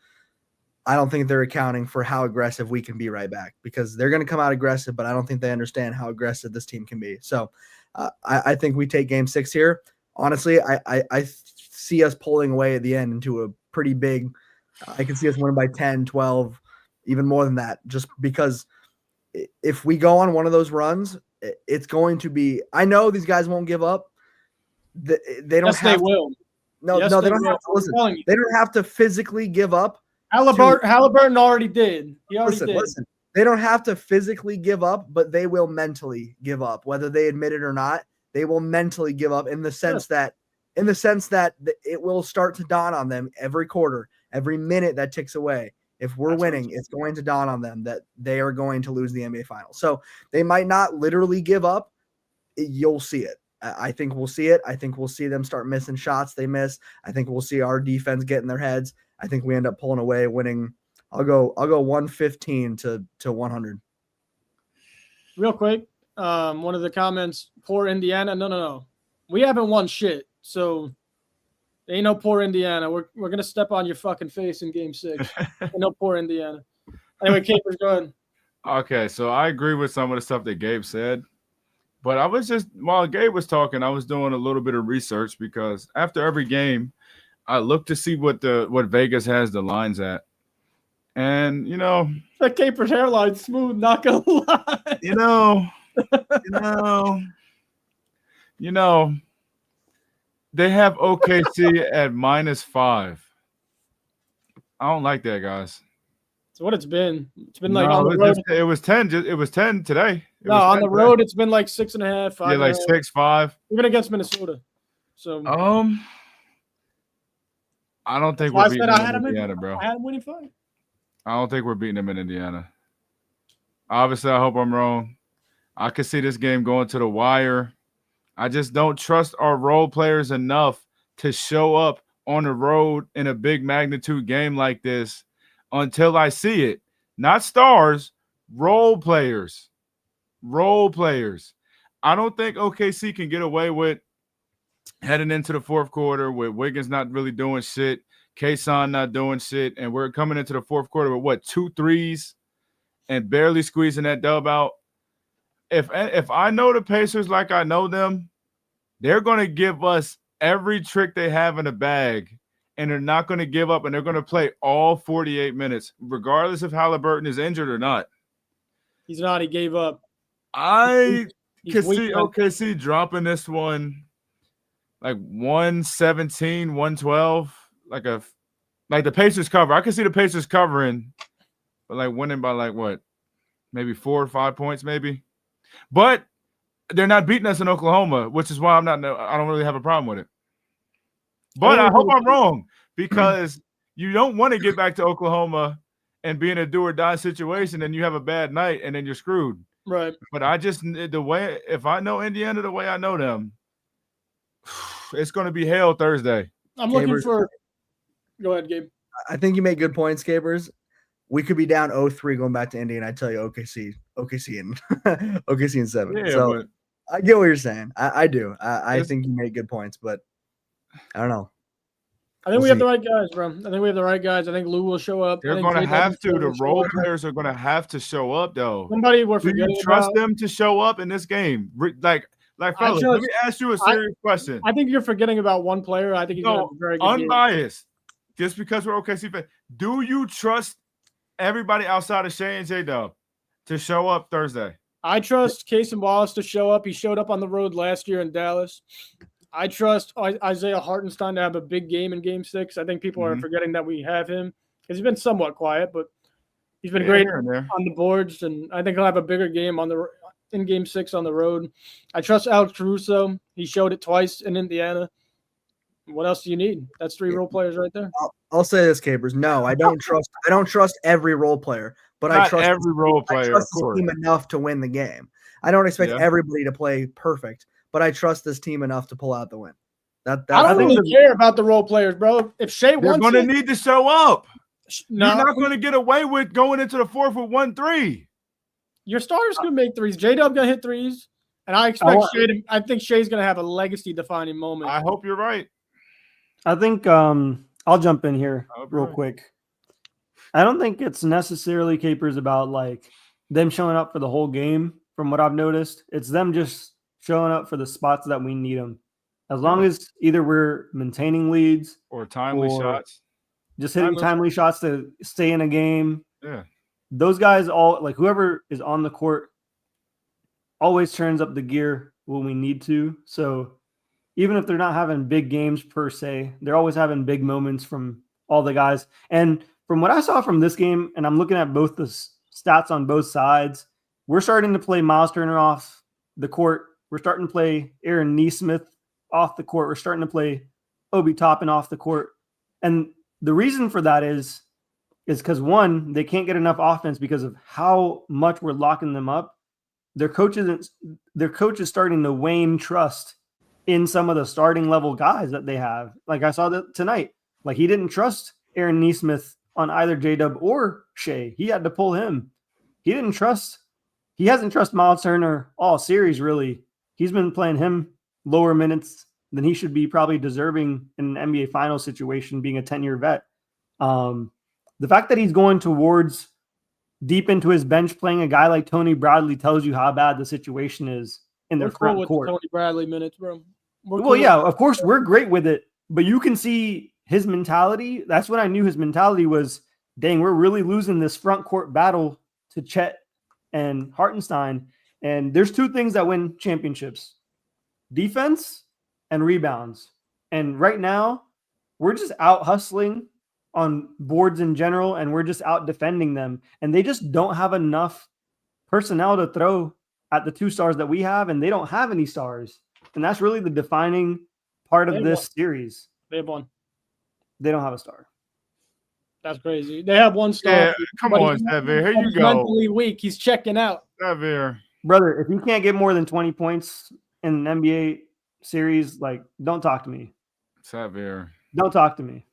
[SPEAKER 1] I don't think they're accounting for how aggressive we can be right back, because they're going to come out aggressive, but I don't think they understand how aggressive this team can be. So I think we take game 6 here. Honestly, I see us pulling away at the end into a pretty big – I can see us winning by 10, 12, even more than that, just because if we go on one of those runs, it's going to be – I know these guys won't give up. They don't
[SPEAKER 2] Yes,
[SPEAKER 1] have
[SPEAKER 2] they will.
[SPEAKER 1] No,
[SPEAKER 2] Yes,
[SPEAKER 1] they
[SPEAKER 2] they
[SPEAKER 1] don't
[SPEAKER 2] will.
[SPEAKER 1] have to listen.
[SPEAKER 2] I'm telling you.
[SPEAKER 1] They don't have to physically give up.
[SPEAKER 2] Halliburton already did. He already did.
[SPEAKER 1] Listen. They don't have to physically give up, but they will mentally give up, whether they admit it or not. They will mentally give up in the sense that it will start to dawn on them every quarter, every minute that ticks away. If we're winning, it's going to dawn on them that they are going to lose the NBA Finals. So they might not literally give up. You'll see it. I think we'll see it. I think we'll see them start missing shots they miss. I think we'll see our defense get in their heads. I think we end up pulling away, winning. I'll go 115 to 100.
[SPEAKER 2] Real quick, one of the comments, poor Indiana. No. We haven't won shit. So ain't no poor Indiana. We're gonna step on your fucking face in game 6. Ain't no poor Indiana. Anyway, Capers, go ahead.
[SPEAKER 3] Okay, so I agree with some of the stuff that Gabe said. But I was just, while Gabe was talking, I was doing a little bit of research, because after every game, I look to see what Vegas has the lines at. And,
[SPEAKER 2] That Capers hairline's smooth, not gonna lie.
[SPEAKER 3] They have OKC at -5. I don't like that, guys.
[SPEAKER 2] So what it's been like on the road.
[SPEAKER 3] It was 10. It was 10 today.
[SPEAKER 2] On the road, it's been like 6.5, 5.
[SPEAKER 3] Yeah, like 6, 5.
[SPEAKER 2] Even against Minnesota. So
[SPEAKER 3] I don't think we're beating them in Indiana, bro.
[SPEAKER 2] I had him winning 5.
[SPEAKER 3] I don't think we're beating them in Indiana. Obviously, I hope I'm wrong. I could see this game going to the wire. I just don't trust our role players enough to show up on the road in a big magnitude game like this until I see it. Not stars, role players. Role players. I don't think OKC can get away with heading into the fourth quarter with Wiggins not really doing shit, Kason not doing shit, and we're coming into the fourth quarter with 2 threes and barely squeezing that dub out. If I know the Pacers like I know them, they're going to give us every trick they have in the bag, and they're not going to give up, and they're going to play all 48 minutes, regardless if Halliburton is injured or not.
[SPEAKER 2] He's not. He gave up.
[SPEAKER 3] I
[SPEAKER 2] He's
[SPEAKER 3] can
[SPEAKER 2] weak,
[SPEAKER 3] see
[SPEAKER 2] man.
[SPEAKER 3] OKC dropping this one like 117, 112, like the Pacers cover. I can see the Pacers covering, but like winning by like what? Maybe 4 or 5 points, maybe. But they're not beating us in Oklahoma, which is why I don't really have a problem with it. But I hope I'm wrong, because you don't want to get back to Oklahoma and be in a do or die situation and you have a bad night and then you're screwed.
[SPEAKER 2] Right.
[SPEAKER 3] But if I know Indiana the way I know them, it's going to be hell Thursday.
[SPEAKER 2] I'm looking for – go ahead, Gabe.
[SPEAKER 1] I think you make good points, Capers. We could be down 0-3 going back to Indy, and I tell you, OKC in 7.
[SPEAKER 3] Yeah,
[SPEAKER 1] so
[SPEAKER 3] but
[SPEAKER 1] I get what you're saying. I do. I think you make good points, but I don't know.
[SPEAKER 2] I think
[SPEAKER 1] We'll
[SPEAKER 2] we have
[SPEAKER 1] see.
[SPEAKER 2] the right guys, bro. I think we have the right guys. I think Lou will show up.
[SPEAKER 3] They're
[SPEAKER 2] I think
[SPEAKER 3] going to
[SPEAKER 2] J-Dub
[SPEAKER 3] have to.
[SPEAKER 2] will
[SPEAKER 3] The
[SPEAKER 2] show
[SPEAKER 3] role
[SPEAKER 2] up.
[SPEAKER 3] players are going to have to show up, though.
[SPEAKER 2] Somebody we're
[SPEAKER 3] Do you
[SPEAKER 2] forgetting
[SPEAKER 3] trust
[SPEAKER 2] about.
[SPEAKER 3] them to show up in this game? Like fellas, let me ask you a serious question.
[SPEAKER 2] I think you're forgetting about one player. I think he's going to have a very good game.
[SPEAKER 3] Unbiased. Just because we're OKC fans, do you trust everybody outside of Shea and J-Dub to show up Thursday?
[SPEAKER 2] I trust Case and Wallace to show up. He showed up on the road last year in Dallas. I trust Isaiah Hartenstein to have a big game in Game 6. I think people are forgetting that we have him because he's been somewhat quiet, but he's been great on the boards, and I think he'll have a bigger game in Game 6 on the road. I trust Alex Caruso. He showed it twice in Indiana. What else do you need? That's 3 role players right there.
[SPEAKER 1] I'll say this, Capers. No, I don't trust every role player, but I trust
[SPEAKER 3] every role player.
[SPEAKER 1] I trust the team enough to win the game. I don't expect everybody to play perfect, but I trust this team enough to pull out the win.
[SPEAKER 2] I don't really care about the role players, bro. If Shea wants,
[SPEAKER 3] they're going to need to show up.
[SPEAKER 2] No,
[SPEAKER 3] you're not going to get away with going into the fourth with 1-3.
[SPEAKER 2] Your starters going to make threes. J-Dub going to hit threes, and I expect Shea. I think Shea's going to have a legacy-defining moment.
[SPEAKER 3] I hope you're right.
[SPEAKER 4] I think I'll jump in here real quick. I don't think it's necessarily Capers about like them showing up for the whole game. From what I've noticed, it's them just showing up for the spots that we need them. As long as either we're maintaining leads
[SPEAKER 3] or timely shots,
[SPEAKER 4] just hitting timely shots to stay in a game.
[SPEAKER 3] Yeah,
[SPEAKER 4] those guys all like whoever is on the court always turns up the gear when we need to. So even if they're not having big games per se, they're always having big moments from all the guys. And from what I saw from this game, and I'm looking at both the stats on both sides, we're starting to play Miles Turner off the court. We're starting to play Aaron Nesmith off the court. We're starting to play Obi Toppin off the court. And the reason for that is because, one, they can't get enough offense because of how much we're locking them up. Their coach is starting to wane trust in some of the starting level guys that they have. Like I saw that tonight. Like he didn't trust Aaron Nesmith on either J-Dub or Shea. He had to pull him. He hasn't trusted Miles Turner all series, really. He's been playing him lower minutes than he should be probably deserving in an NBA final situation, being a 10-year vet. The fact that he's going towards deep into his bench playing a guy like Tony Bradley tells you how bad the situation is in their front court.
[SPEAKER 2] Tony Bradley minutes, bro.
[SPEAKER 4] Yeah, of course, we're great with it, but you can see his mentality. That's when I knew his mentality was, dang, we're really losing this front court battle to Chet and Hartenstein. And there's 2 things that win championships: defense and rebounds. And right now, we're just out hustling on boards in general, and we're just out defending them. And they just don't have enough personnel to throw at the 2 stars that we have, and they don't have any stars. And that's really the defining part of this series.
[SPEAKER 2] They have 1.
[SPEAKER 4] They don't have a star.
[SPEAKER 2] That's crazy. They have 1 star.
[SPEAKER 3] Yeah, come on, Xavier. Here you go.
[SPEAKER 2] Mentally weak. He's checking out.
[SPEAKER 3] Xavier.
[SPEAKER 4] Brother, if you can't get more than 20 points in an NBA series, like, don't talk to me.
[SPEAKER 3] Xavier.
[SPEAKER 4] Don't talk to me.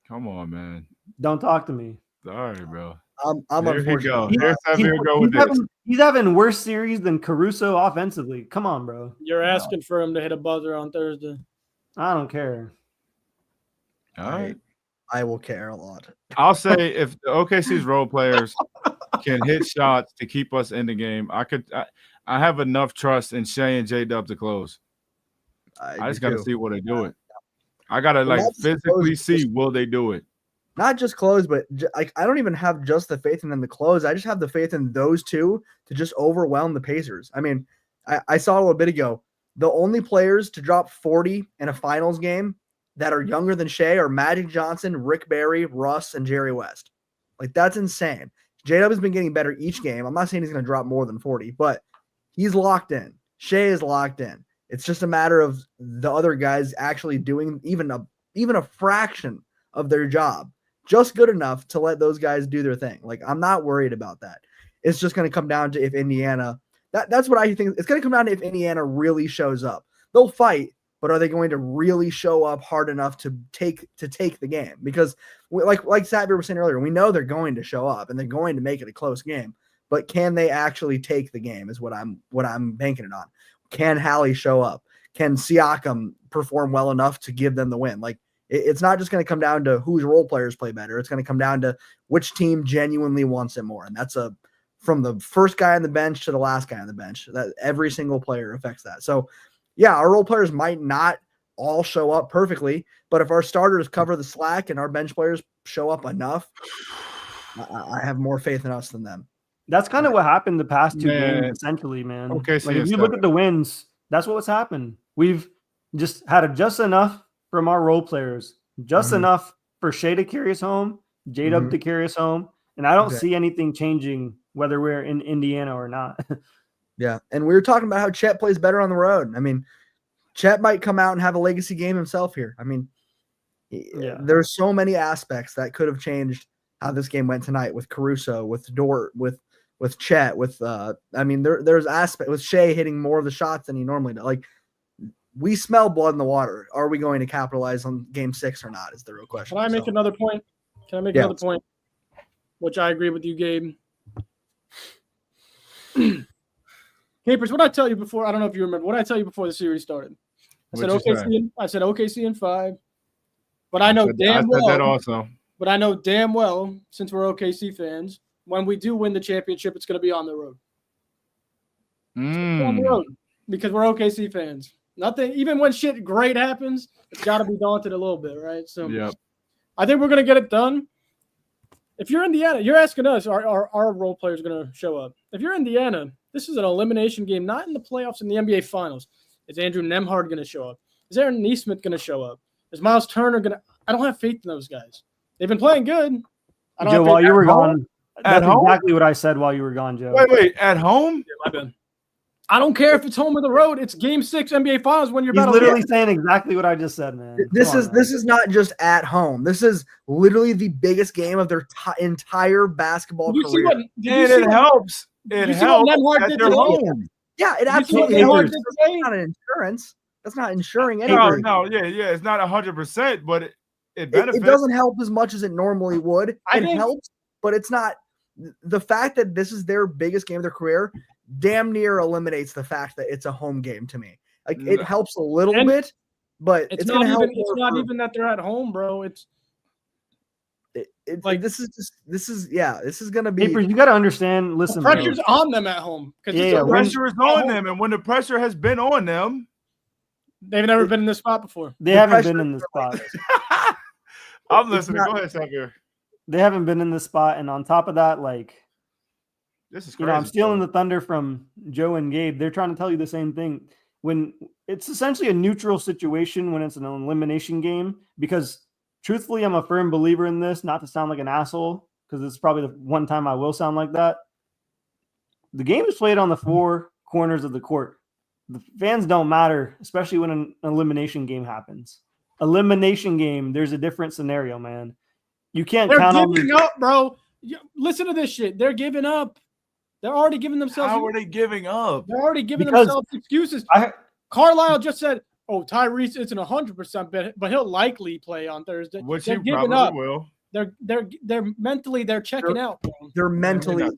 [SPEAKER 3] Come on, man.
[SPEAKER 4] Don't talk to me.
[SPEAKER 3] Sorry, bro.
[SPEAKER 1] I'm
[SPEAKER 3] Here he go.
[SPEAKER 1] unfortunate.
[SPEAKER 3] Here's Xavier go with this.
[SPEAKER 4] He's having worse series than Caruso offensively. Come on, bro.
[SPEAKER 2] You're asking for him to hit a buzzer on Thursday.
[SPEAKER 4] I don't care.
[SPEAKER 3] All right.
[SPEAKER 1] I will care a lot.
[SPEAKER 3] I'll say if the OKC's role players can hit shots to keep us in the game, I have enough trust in Shea and J-Dub to close. I just got to see what they do it. I got to physically see will they do it.
[SPEAKER 1] Not just close, but I don't even have just the faith in them to close. I just have the faith in those 2 to just overwhelm the Pacers. I mean, I saw a little bit ago, the only players to drop 40 in a finals game that are younger than Shea are Magic Johnson, Rick Barry, Russ, and Jerry West. Like, that's insane. J-Dub has been getting better each game. I'm not saying he's going to drop more than 40, but he's locked in. Shea is locked in. It's just a matter of the other guys actually doing even a fraction of their job, just good enough to let those guys do their thing. Like, I'm not worried about that. It's just going to come down to if Indiana that's what I think. It's going to come down to if Indiana really shows up. They'll fight, but are they going to really show up hard enough to take the game? Because like Xavier was saying earlier, we know they're going to show up and they're going to make it a close game. But can they actually take the game is what I'm banking it on. Can Hallie show up? Can Siakam perform well enough to give them the win? Like, It's not just going to come down to whose role players play better. It's going to come down to which team genuinely wants it more. And that's from the first guy on the bench to the last guy on the bench. That every single player affects that. So, yeah, our role players might not all show up perfectly, but if our starters cover the slack and our bench players show up enough, I have more faith in us than them.
[SPEAKER 4] That's kind of what happened the past 2 games, essentially, man.
[SPEAKER 3] Okay,
[SPEAKER 4] like if you look at the wins, that's what's happened. We've just had just enough from our role players, just enough for Shea to carry us home, J-Dub to carry us home, and I don't see anything changing whether we're in Indiana or not.
[SPEAKER 1] Yeah, and we were talking about how Chet plays better on the road. I mean, Chet might come out and have a legacy game himself here. I mean, there's so many aspects that could have changed how this game went tonight with Caruso, with Dort, with Chet, I mean, there's aspect with Shea hitting more of the shots than he normally does. Like, we smell blood in the water. Are we going to capitalize on game 6 or not is the real question.
[SPEAKER 2] Can I make another point? Another point? Which I agree with you, Gabe. Capers, what did I tell you before? I don't know if you remember. What did I tell you before the series started? I said OKC in 5. But I know damn well.
[SPEAKER 3] That also.
[SPEAKER 2] But I know damn well, since we're OKC fans, when we do win the championship, it's going to be on the road. On the road, because we're OKC fans. Nothing, even when shit great happens, it's got to be daunted a little bit, right? So, I think we're going to get it done. If you're Indiana, you're asking us, our role players going to show up. If you're Indiana, this is an elimination game, not in the playoffs, in the NBA Finals. Is Andrew Nembhard going to show up? Is Aaron Nesmith going to show up? Is Miles Turner going to – I don't have faith in those guys. They've been playing good.
[SPEAKER 4] Joe, while you were gone, that's exactly what I said while you were gone, Joe.
[SPEAKER 3] Wait, at home?
[SPEAKER 2] Yeah, I don't care if it's home or the road. It's game 6 NBA Finals when you're
[SPEAKER 4] He's literally saying exactly what I just said, man.
[SPEAKER 1] This is not just at home. This is literally the biggest game of their entire basketball career.
[SPEAKER 3] It helps. It helps at their home.
[SPEAKER 1] Yeah, it absolutely helps. That's not an insurance. That's not insuring anything.
[SPEAKER 3] No, it's not 100%, but it benefits.
[SPEAKER 1] It doesn't help as much as it normally would. It helps, but it's not. The fact that this is their biggest game of their career damn near eliminates the fact that it's a home game to me. Like, it helps a little bit, but it's going to help.
[SPEAKER 2] It's not even that they're at home, bro. It's
[SPEAKER 1] like this is going to be.
[SPEAKER 4] You got to understand. Listen,
[SPEAKER 2] the pressure's on them at home.
[SPEAKER 3] The pressure is on them, and when the pressure has been on them,
[SPEAKER 2] they've never been in this spot before.
[SPEAKER 4] They haven't been in this spot.
[SPEAKER 3] I'm listening. Go ahead, Xavier.
[SPEAKER 4] They haven't been in this spot, and on top of that, like,
[SPEAKER 3] this is crazy.
[SPEAKER 4] I'm stealing the thunder from Joe and Gabe. They're trying to tell you the same thing. When it's essentially a neutral situation when it's an elimination game, because truthfully, I'm a firm believer in this, not to sound like an asshole, because it's probably the one time I will sound like that. The game is played on the 4 corners of the court. The fans don't matter, especially when an elimination game happens. Elimination game, there's a different scenario, man. You can't count on.
[SPEAKER 2] They're giving up, bro. Listen to this shit. They're giving up. They're already giving themselves.
[SPEAKER 3] How are they giving up?
[SPEAKER 2] They're already giving themselves excuses. Carlisle just said, "Oh, Tyrese isn't 100%, but he'll likely play on Thursday."
[SPEAKER 3] Which
[SPEAKER 2] they're
[SPEAKER 3] he
[SPEAKER 2] giving
[SPEAKER 3] probably
[SPEAKER 2] up.
[SPEAKER 3] will.
[SPEAKER 2] They're mentally checking out. Bro.
[SPEAKER 1] They're mentally. I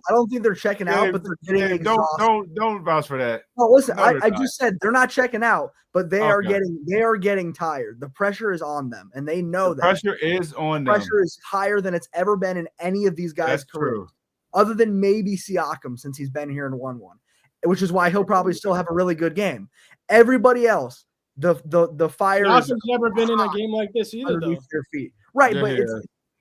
[SPEAKER 1] don't think they're checking out, but they're getting exhausted.
[SPEAKER 3] Don't vouch for that.
[SPEAKER 1] No, listen. I just said they're not checking out, but they are getting tired. The pressure is on them, and they know that.
[SPEAKER 3] Pressure is on them.
[SPEAKER 1] Pressure is higher than it's ever been in any of these guys' careers, other than maybe Siakam since he's been here and won one, which is why he'll probably still have a really good game. Everybody else, the fire.
[SPEAKER 2] Siakam's never been in a game like this either, though.
[SPEAKER 1] Your feet. Right, but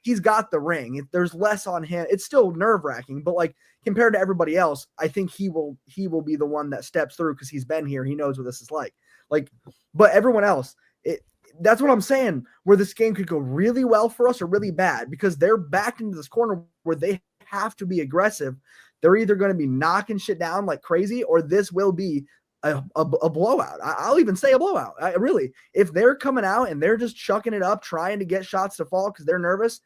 [SPEAKER 1] he's got the ring. There's less on him. It's still nerve-wracking, but like compared to everybody else, I think he will be the one that steps through because he's been here. He knows what this is like. But everyone else, that's what I'm saying, where this game could go really well for us or really bad because they're backed into this corner where they have to be aggressive. They're either going to be knocking shit down like crazy or this will be a blowout. I'll even say a blowout. If they're coming out and they're just chucking it up, trying to get shots to fall because they're nervous,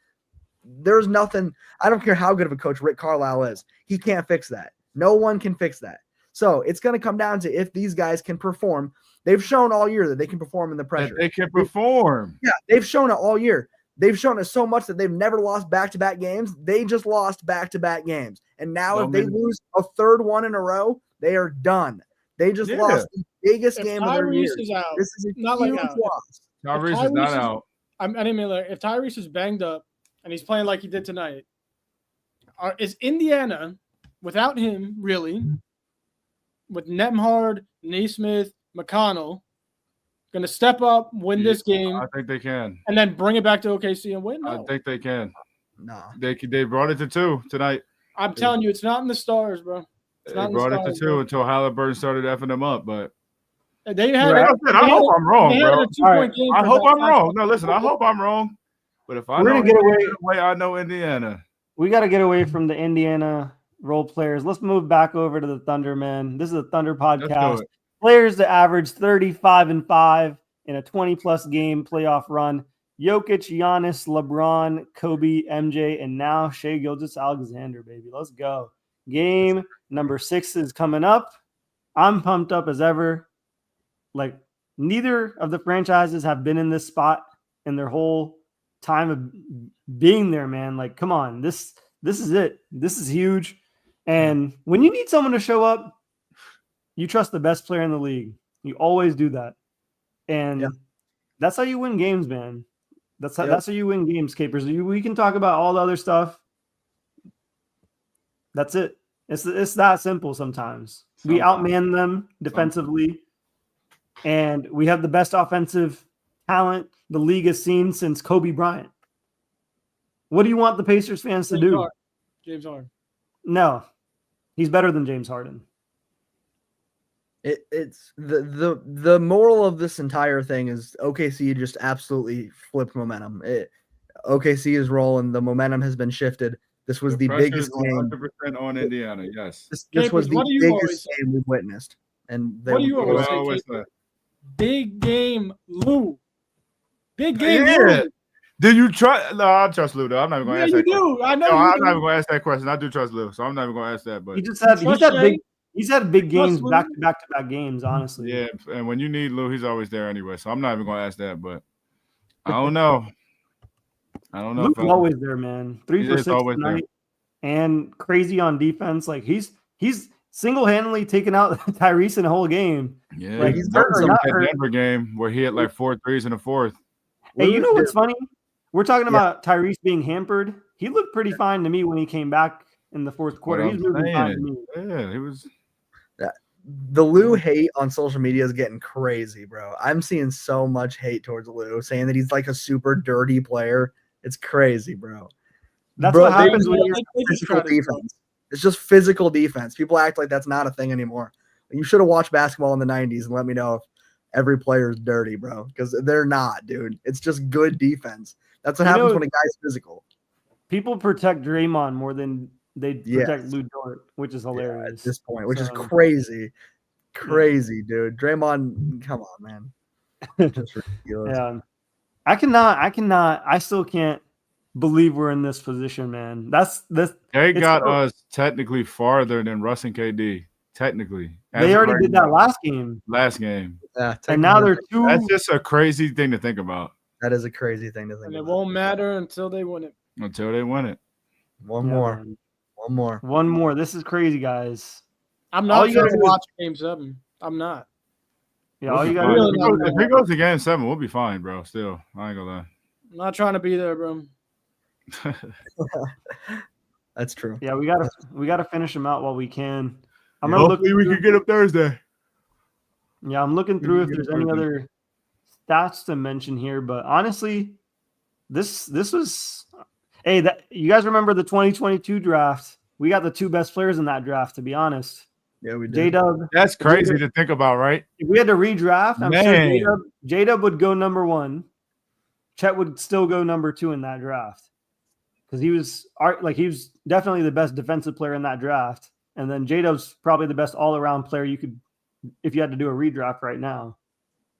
[SPEAKER 1] there's nothing. I don't care how good of a coach Rick Carlisle is. He can't fix that. No one can fix that. So it's going to come down to if these guys can perform. They've shown all year that they can perform in the pressure.
[SPEAKER 3] They can perform.
[SPEAKER 1] Yeah, they've shown it all year. They've shown it so much that they've never lost back-to-back games. They just lost back-to-back games. And now if they lose a third one in a row, they are done. They just lost the biggest game of their year. This is a huge loss.
[SPEAKER 3] Tyrese is not
[SPEAKER 2] Tyrese is-
[SPEAKER 3] out.
[SPEAKER 2] I didn't mean like if Tyrese is banged up and he's playing like he did tonight, is Indiana without him really with Nemhard, Naismith, McConnell going to step up, win this game,
[SPEAKER 3] I think they can.
[SPEAKER 2] and then bring it back to OKC and win?
[SPEAKER 3] I
[SPEAKER 2] No.
[SPEAKER 3] think they can.
[SPEAKER 1] Nah.
[SPEAKER 3] They brought it to 2 tonight.
[SPEAKER 2] I'm telling you, it's not in the stars, bro. It's
[SPEAKER 3] They
[SPEAKER 2] not in the
[SPEAKER 3] brought it to
[SPEAKER 2] stars,
[SPEAKER 3] 2
[SPEAKER 2] bro.
[SPEAKER 3] until Halliburton started effing them up. But
[SPEAKER 2] They had
[SPEAKER 3] I hope I'm wrong,
[SPEAKER 2] they had
[SPEAKER 3] bro.
[SPEAKER 2] a 2-point game.
[SPEAKER 3] I
[SPEAKER 2] for
[SPEAKER 3] hope
[SPEAKER 2] about
[SPEAKER 3] I'm
[SPEAKER 2] 5
[SPEAKER 3] wrong.
[SPEAKER 2] seconds.
[SPEAKER 3] No, listen, I hope I'm wrong. But if I
[SPEAKER 4] We're
[SPEAKER 3] know
[SPEAKER 4] gonna get away.
[SPEAKER 3] Indiana the way I know Indiana,
[SPEAKER 4] We got to get away from the Indiana role players. Let's move back over to the Thunder, man. This is a Thunder
[SPEAKER 3] let's do
[SPEAKER 4] podcast.
[SPEAKER 3] it.
[SPEAKER 4] Players that averaged 35-5 in a 20-plus game playoff run. Jokic, Giannis, LeBron, Kobe, MJ, and now Shai Gilgeous-Alexander, baby. Let's go. Game number 6 is coming up. I'm pumped up as ever. Like, neither of the franchises have been in this spot in their whole time of being there, man. Like, come on. This is it. This is huge. And when you need someone to show up, you trust the best player in the league. You always do that. And
[SPEAKER 1] Yeah.
[SPEAKER 4] that's how you win games, man. That's how
[SPEAKER 1] Yep.
[SPEAKER 4] that's how you win games, Capers. We can talk about all the other stuff. That's it. It's that simple sometimes. We
[SPEAKER 3] Sometimes.
[SPEAKER 4] outman them defensively, and we have the best offensive talent the league has seen since Kobe Bryant. What do you want the Pacers fans to do?
[SPEAKER 2] James Harden.
[SPEAKER 4] No, he's better than James Harden.
[SPEAKER 1] It's the moral of this entire thing is OKC just absolutely flipped momentum. OKC is rolling. The momentum has been shifted. This was the
[SPEAKER 3] pressure
[SPEAKER 1] biggest
[SPEAKER 3] is
[SPEAKER 1] game.
[SPEAKER 3] 100% on Indiana. Yes.
[SPEAKER 1] This
[SPEAKER 2] Capers,
[SPEAKER 1] was the
[SPEAKER 2] what do you always
[SPEAKER 1] biggest
[SPEAKER 2] say?
[SPEAKER 1] game we've witnessed. And they
[SPEAKER 2] What do you
[SPEAKER 1] it
[SPEAKER 2] always
[SPEAKER 1] was-
[SPEAKER 2] say?
[SPEAKER 3] I always
[SPEAKER 2] Capers?
[SPEAKER 3] say.
[SPEAKER 2] Big game, Lou. Big game,
[SPEAKER 3] Yeah.
[SPEAKER 2] Lou.
[SPEAKER 3] Do you trust? No, I trust Lou. Though I'm not even going
[SPEAKER 2] Yeah,
[SPEAKER 3] to ask
[SPEAKER 2] you
[SPEAKER 3] that. Question.
[SPEAKER 2] do. I know
[SPEAKER 3] No,
[SPEAKER 2] you
[SPEAKER 3] I'm
[SPEAKER 2] do.
[SPEAKER 3] not even going to ask that question. I do trust Lou, so I'm not even going to ask that. But
[SPEAKER 4] He just had
[SPEAKER 2] Trust Shai.
[SPEAKER 4] he's had big
[SPEAKER 2] Trust
[SPEAKER 4] games
[SPEAKER 2] Lou.
[SPEAKER 4] back to back games. Honestly,
[SPEAKER 3] yeah, and when you need Lou, he's always there anyway. So I'm not even going to ask that. But I don't know. I don't know.
[SPEAKER 4] Luke's
[SPEAKER 3] If
[SPEAKER 4] always there, man. 3
[SPEAKER 3] He
[SPEAKER 4] for
[SPEAKER 3] is
[SPEAKER 4] 6
[SPEAKER 3] always there.
[SPEAKER 4] tonight, and crazy on defense. Like he's single-handedly taking out Tyrese in a whole game.
[SPEAKER 3] yeah,
[SPEAKER 4] Like,
[SPEAKER 1] he's
[SPEAKER 4] hurt or
[SPEAKER 3] some
[SPEAKER 4] not
[SPEAKER 3] that
[SPEAKER 4] hurt.
[SPEAKER 3] Denver game where he had like 4 threes in the fourth.
[SPEAKER 4] Hey, you know what's funny? We're talking
[SPEAKER 1] Yeah.
[SPEAKER 4] about Tyrese being hampered. He looked pretty fine to me when he came back in the fourth quarter.
[SPEAKER 3] What
[SPEAKER 4] He's
[SPEAKER 3] I'm
[SPEAKER 4] moving fine to
[SPEAKER 3] saying.
[SPEAKER 4] me.
[SPEAKER 3] Yeah, he was.
[SPEAKER 1] The Lou hate on social media is getting crazy, bro. I'm seeing so much hate towards Lou, saying that he's like a super dirty player. It's crazy, bro.
[SPEAKER 4] That's
[SPEAKER 1] Bro,
[SPEAKER 4] what
[SPEAKER 1] they-
[SPEAKER 4] happens when you're
[SPEAKER 2] They just
[SPEAKER 1] Physical
[SPEAKER 2] try to-
[SPEAKER 1] defense. It's just physical defense. People act like that's not a thing anymore. You should have watched basketball in the 90s and let me know if every player is dirty, bro. Because they're not, dude. It's just good defense. That's what
[SPEAKER 4] You
[SPEAKER 1] happens
[SPEAKER 4] know-
[SPEAKER 1] when a guy's physical.
[SPEAKER 4] people protect Draymond more than they
[SPEAKER 1] Yes.
[SPEAKER 4] protect Lou Dort, which is
[SPEAKER 1] Yeah, at
[SPEAKER 4] hilarious.
[SPEAKER 1] this point, which is
[SPEAKER 4] So-
[SPEAKER 1] crazy. Crazy, dude. Draymond, come on, man. Just ridiculous.
[SPEAKER 4] Yeah. I still can't believe we're in this position, man.
[SPEAKER 3] They
[SPEAKER 4] It's
[SPEAKER 3] got
[SPEAKER 4] so-
[SPEAKER 3] us technically farther than Russ and KD. Technically, As
[SPEAKER 4] They
[SPEAKER 3] of
[SPEAKER 4] already
[SPEAKER 3] right
[SPEAKER 4] did that
[SPEAKER 3] now.
[SPEAKER 4] last game.
[SPEAKER 3] Last game.
[SPEAKER 1] Yeah,
[SPEAKER 4] And now they're
[SPEAKER 1] technically,
[SPEAKER 3] That's
[SPEAKER 4] two.
[SPEAKER 3] just a crazy thing to think about
[SPEAKER 1] that is a crazy thing to think
[SPEAKER 2] And it
[SPEAKER 1] about.
[SPEAKER 2] won't matter until they win it.
[SPEAKER 3] until they win it.
[SPEAKER 1] One
[SPEAKER 4] Yeah,
[SPEAKER 1] more.
[SPEAKER 4] man.
[SPEAKER 1] One more.
[SPEAKER 4] One more. This is crazy, guys.
[SPEAKER 2] I'm
[SPEAKER 4] All
[SPEAKER 2] not
[SPEAKER 4] you
[SPEAKER 2] going
[SPEAKER 4] gotta
[SPEAKER 2] to
[SPEAKER 4] do is-
[SPEAKER 2] watch Game 7. I'm not.
[SPEAKER 4] Yeah, all
[SPEAKER 3] We'll
[SPEAKER 4] you
[SPEAKER 3] be
[SPEAKER 4] got
[SPEAKER 3] fine.
[SPEAKER 2] really
[SPEAKER 4] to
[SPEAKER 2] not
[SPEAKER 3] If he goes to game 7, we'll be fine, bro. Still, I ain't gonna lie.
[SPEAKER 2] I'm not trying to be there, bro.
[SPEAKER 1] That's true.
[SPEAKER 4] Yeah, we gotta finish them out while we can. I'm gonna look.
[SPEAKER 3] Hopefully, we can get up Thursday.
[SPEAKER 4] Yeah, I'm looking through if
[SPEAKER 1] Yeah,
[SPEAKER 4] there's any
[SPEAKER 3] perfect.
[SPEAKER 4] other stats to mention here, but honestly, this was. Hey, that you guys remember the 2022 draft? We got the 2 best players in that draft. To be honest,
[SPEAKER 1] Yeah, we did.
[SPEAKER 4] J-Dub.
[SPEAKER 3] That's crazy to think about, right?
[SPEAKER 4] If we had to redraft, I'm
[SPEAKER 3] Man.
[SPEAKER 4] sure J-Dub would go number 1. Chet would still go number 2 in that draft because he was definitely the best defensive player in that draft, and then J-Dub's probably the best all-around player you could, if you had to do a redraft right now.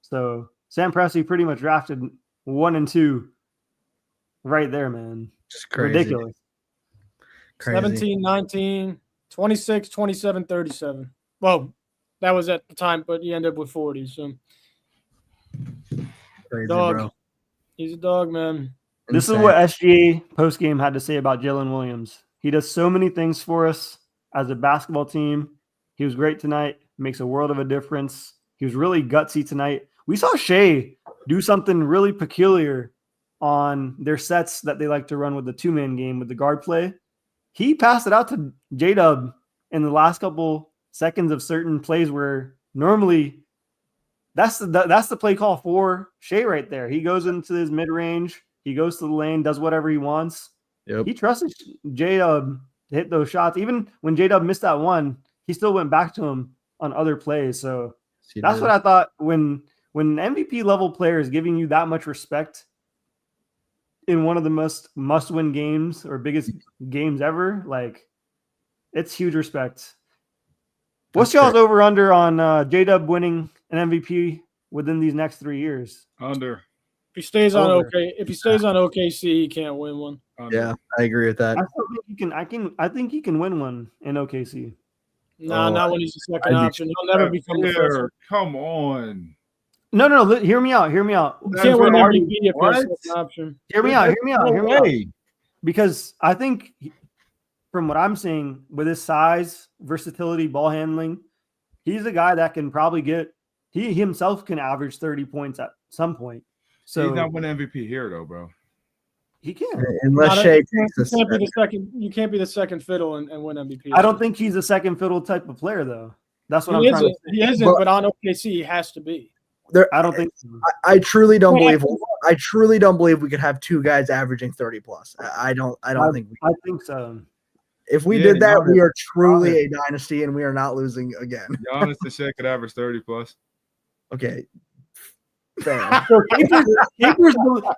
[SPEAKER 4] So Sam Presti pretty much drafted 1 and 2 right there, man.
[SPEAKER 1] Just crazy.
[SPEAKER 4] Ridiculous.
[SPEAKER 1] Crazy.
[SPEAKER 2] 17, 19, 26, 27, 37. Well, that was at the time, but he ended up with 40. So
[SPEAKER 1] Crazy,
[SPEAKER 2] Dog.
[SPEAKER 1] bro.
[SPEAKER 2] he's a dog, man.
[SPEAKER 4] This is
[SPEAKER 1] Insane.
[SPEAKER 4] what SGA postgame had to say about Jalen Williams. He does so many things for us as a basketball team. He was great tonight. Makes a world of a difference. He was really gutsy tonight. We saw Shea do something really peculiar on their sets that they like to run with the 2-man game with the guard play. He passed it out to J-Dub in the last couple seconds of certain plays where normally that's the play call for Shea right there. He goes into his mid-range. He goes to the lane, does whatever he wants.
[SPEAKER 1] Yep.
[SPEAKER 4] He trusted J-Dub to hit those shots. Even when J-Dub missed that one, he still went back to him on other plays. So that's what I thought when MVP level player is giving you that much respect in one of the must-win games or biggest games ever, like it's huge respect. What's y'all's over-under on J-Dub winning an MVP within these next 3 years?
[SPEAKER 3] Under.
[SPEAKER 2] If he stays on
[SPEAKER 4] Over.
[SPEAKER 2] OKC, he can't win one.
[SPEAKER 3] Under.
[SPEAKER 1] Yeah, I agree with that.
[SPEAKER 4] I still think he can. I think he can win one in OKC.
[SPEAKER 2] Nah,
[SPEAKER 1] Oh,
[SPEAKER 2] not when he's the second
[SPEAKER 1] I'd be
[SPEAKER 2] option. He'll never become the first.
[SPEAKER 3] There, come on.
[SPEAKER 4] No. Hear me out.
[SPEAKER 2] You can't win
[SPEAKER 3] What?
[SPEAKER 2] MVP if you're
[SPEAKER 3] What?
[SPEAKER 2] the second option.
[SPEAKER 4] Hear me out.
[SPEAKER 3] way.
[SPEAKER 4] Because I think, from what I'm seeing, with his size, versatility, ball handling, he's a guy that can probably get. He himself can average 30 points at some point. So
[SPEAKER 3] He's not winning MVP here, though, bro.
[SPEAKER 4] he can.
[SPEAKER 1] Unless
[SPEAKER 2] Not
[SPEAKER 1] Shea
[SPEAKER 2] a-
[SPEAKER 1] takes
[SPEAKER 2] you
[SPEAKER 1] this.
[SPEAKER 2] can't be the second. You can't be the second fiddle and win MVP.
[SPEAKER 4] I don't think he's a second fiddle type of player, though. That's what
[SPEAKER 2] he
[SPEAKER 4] I'm trying to
[SPEAKER 2] isn't.
[SPEAKER 4] say.
[SPEAKER 2] He isn't,
[SPEAKER 1] But-
[SPEAKER 2] but on OKC, he has to be.
[SPEAKER 4] I don't think so.
[SPEAKER 1] I truly don't believe. I truly don't believe we could have two guys averaging 30 plus. I don't think we.
[SPEAKER 4] I think so.
[SPEAKER 1] If we
[SPEAKER 3] Yeah,
[SPEAKER 1] did that,
[SPEAKER 3] Giannis-
[SPEAKER 1] we are truly a dynasty, and we are not losing again.
[SPEAKER 3] Giannis and Shea could average 30 plus.
[SPEAKER 1] Okay. Fair.
[SPEAKER 4] So